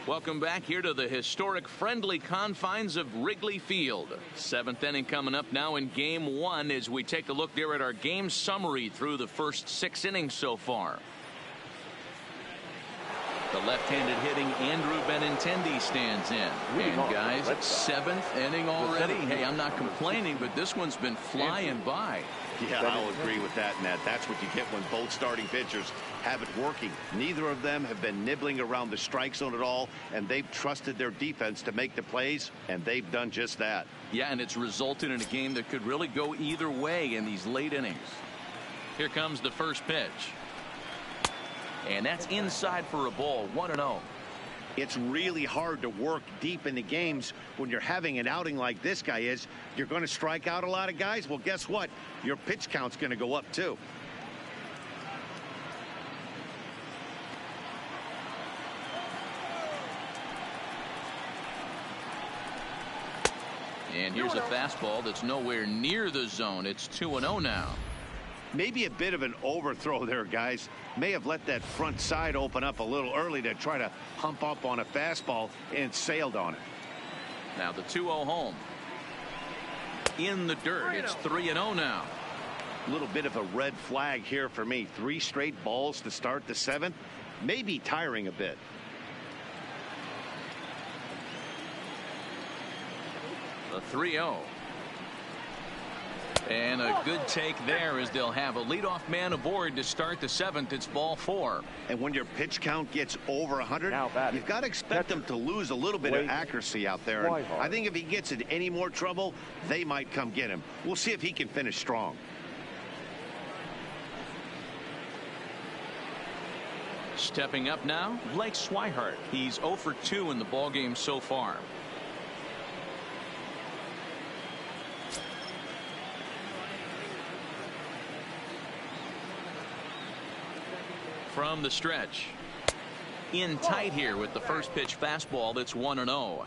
Welcome back here to the historic friendly confines of Wrigley Field. 7th inning coming up now in game 1 as we take a look there at our game summary through the first 6 innings so far. The left-handed hitting Andrew Benintendi stands in. And guys, 7th inning already. Hey, I'm not complaining, but this one's been flying by. Yeah, I'll agree with that, Ned. That's what you get when both starting pitchers have it working. Neither of them have been nibbling around the strike zone at all, and they've trusted their defense to make the plays, and they've done just that. Yeah, and it's resulted in a game that could really go either way in these late innings. Here comes the first pitch. And that's inside for a ball, 1-0. It's really hard to work deep in the games when you're having an outing like this guy is. You're going to strike out a lot of guys. Well, guess what? Your pitch count's going to go up, too. And here's a fastball that's nowhere near the zone. It's 2-0 now. Maybe a bit of an overthrow there, guys. May have let that front side open up a little early to try to hump up on a fastball and sailed on it. Now the 2-0 home. In the dirt. It's 3-0 now. A little bit of a red flag here for me. 3 straight balls to start the 7th. Maybe tiring a bit. The 3-0. And a good take there as they'll have a leadoff man aboard to start the 7th. It's ball 4. And when your pitch count gets over 100, you've got to expect them to lose a little bit of accuracy out there. And I think if he gets in any more trouble, they might come get him. We'll see if he can finish strong. Stepping up now, Blake Swihart. He's 0 for 2 in the ballgame so far. From the stretch. In tight here with the first pitch fastball that's 1-0.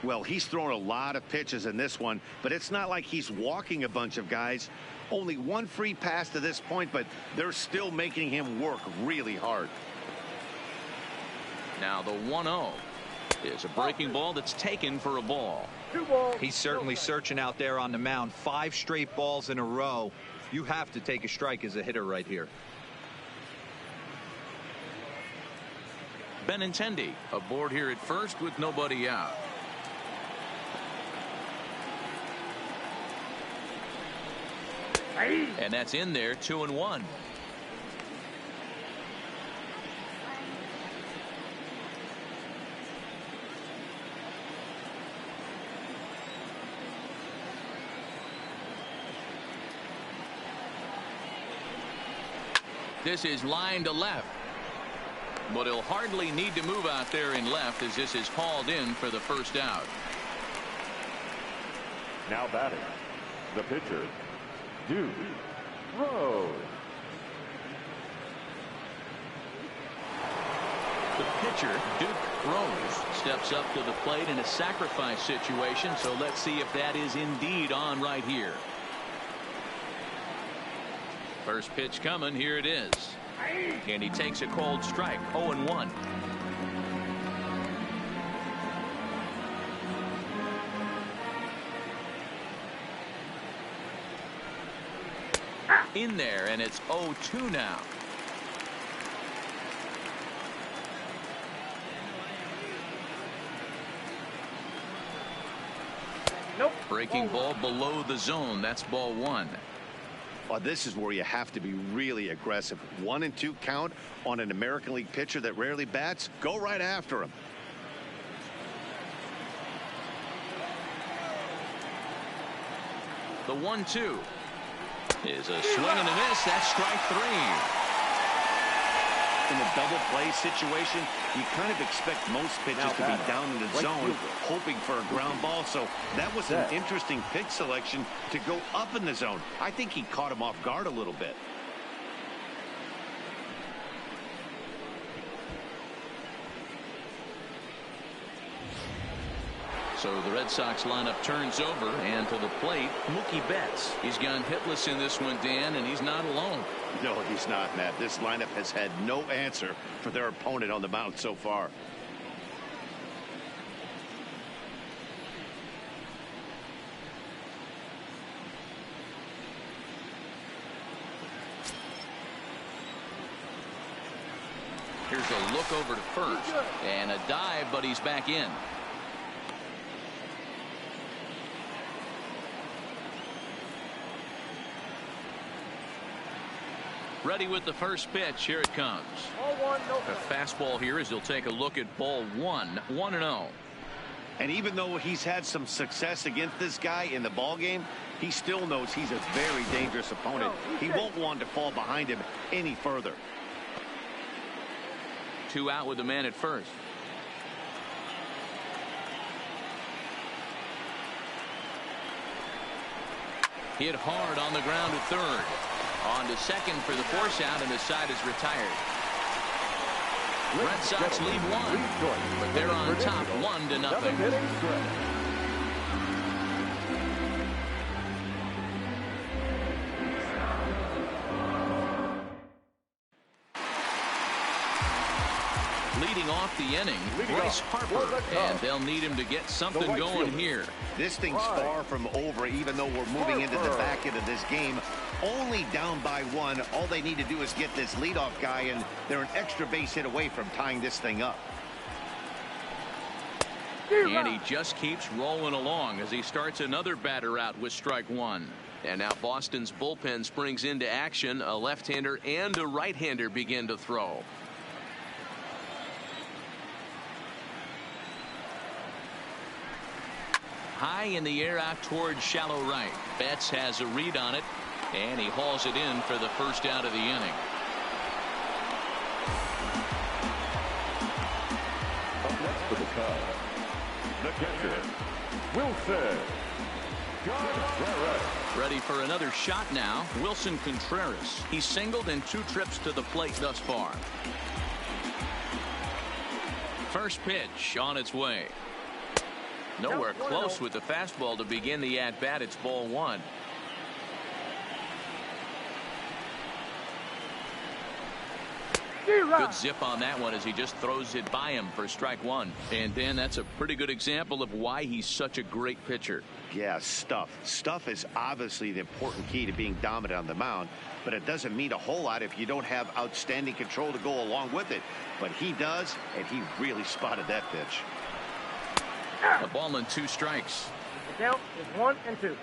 Well, he's thrown a lot of pitches in this one, but it's not like he's walking a bunch of guys. Only one free pass to this point, but they're still making him work really hard. Now the 1-0 is a breaking ball that's taken for a ball. He's certainly searching out there on the mound. 5 straight balls in a row. You have to take a strike as a hitter right here. Benintendi aboard here at first with nobody out. And that's in there, 2-1. This is line to left. But he'll hardly need to move out there in left as this is hauled in for the first out. Now batting, the pitcher, Duke Rose. The pitcher, Duke Rose, steps up to the plate in a sacrifice situation, so let's see if that is indeed on right here. First pitch coming, here it is. And he takes a cold strike, 0-1. In there, and it's 0-2 now. Nope. Breaking ball below the zone. That's ball 1. Well, this is where you have to be really aggressive. 1-2 count on an American League pitcher that rarely bats. Go right after him. The 1-2 is a swing and a miss. That's strike 3. In a double play situation, you kind of expect most pitches to be down in the zone, hoping for a ground ball. So that was an interesting pitch selection to go up in the zone. I think he caught him off guard a little bit. So the Red Sox lineup turns over, and to the plate, Mookie Betts. He's gone hitless in this one, Dan, and he's not alone. No, he's not, Matt. This lineup has had no answer for their opponent on the mound so far. Here's a look over to first, and a dive, but he's back in. Ready with the first pitch. Here it comes. A fastball here as he'll take a look at ball 1. 1-0. And even though he's had some success against this guy in the ball game, he still knows he's a very dangerous opponent. He won't want to fall behind him any further. 2 out with the man at first. Hit hard on the ground at third. On to second for the force out, and the side is retired. Red Sox lead 1, but they're on top 1-0. Leading off the inning, Bryce Harper, and they'll need him to get something going here. This thing's far from over, even though we're moving into the back end of this game. Only down by 1. All they need to do is get this leadoff guy, and they're an extra base hit away from tying this thing up. And he just keeps rolling along as he starts another batter out with strike one. And now Boston's bullpen springs into action. A left-hander and a right-hander begin to throw. High in the air out towards shallow right. Betts has a read on it, and he hauls it in for the first out of the inning. Up next for the Cubs, the catcher, Wilson Contreras. Ready for another shot now. Wilson Contreras. He's singled in 2 trips to the plate thus far. First pitch on its way. Nowhere close with the fastball to begin the at-bat. It's ball 1. Good zip on that one as he just throws it by him for strike 1. And Dan, that's a pretty good example of why he's such a great pitcher. Yeah, stuff. Stuff is obviously the important key to being dominant on the mound, but it doesn't mean a whole lot if you don't have outstanding control to go along with it. But he does, and he really spotted that pitch. A ball and 2 strikes. The count is 1-2.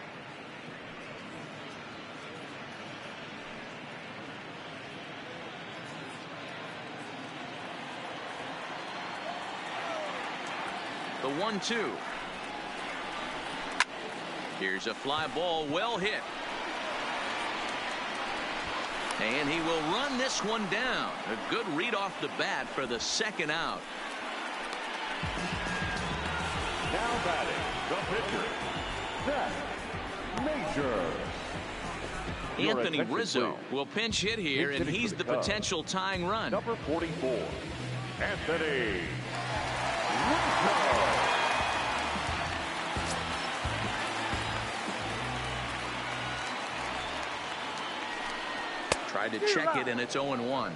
The 1-2. Here's a fly ball, well hit. And he will run this one down. A good read off the bat for the second out. Now batting, the pitcher, Seth Major. Anthony Rizzo will pinch hit here, and he's the potential tying run. Number 44, Anthony Rizzo. Tried to check it, and it's 0-1.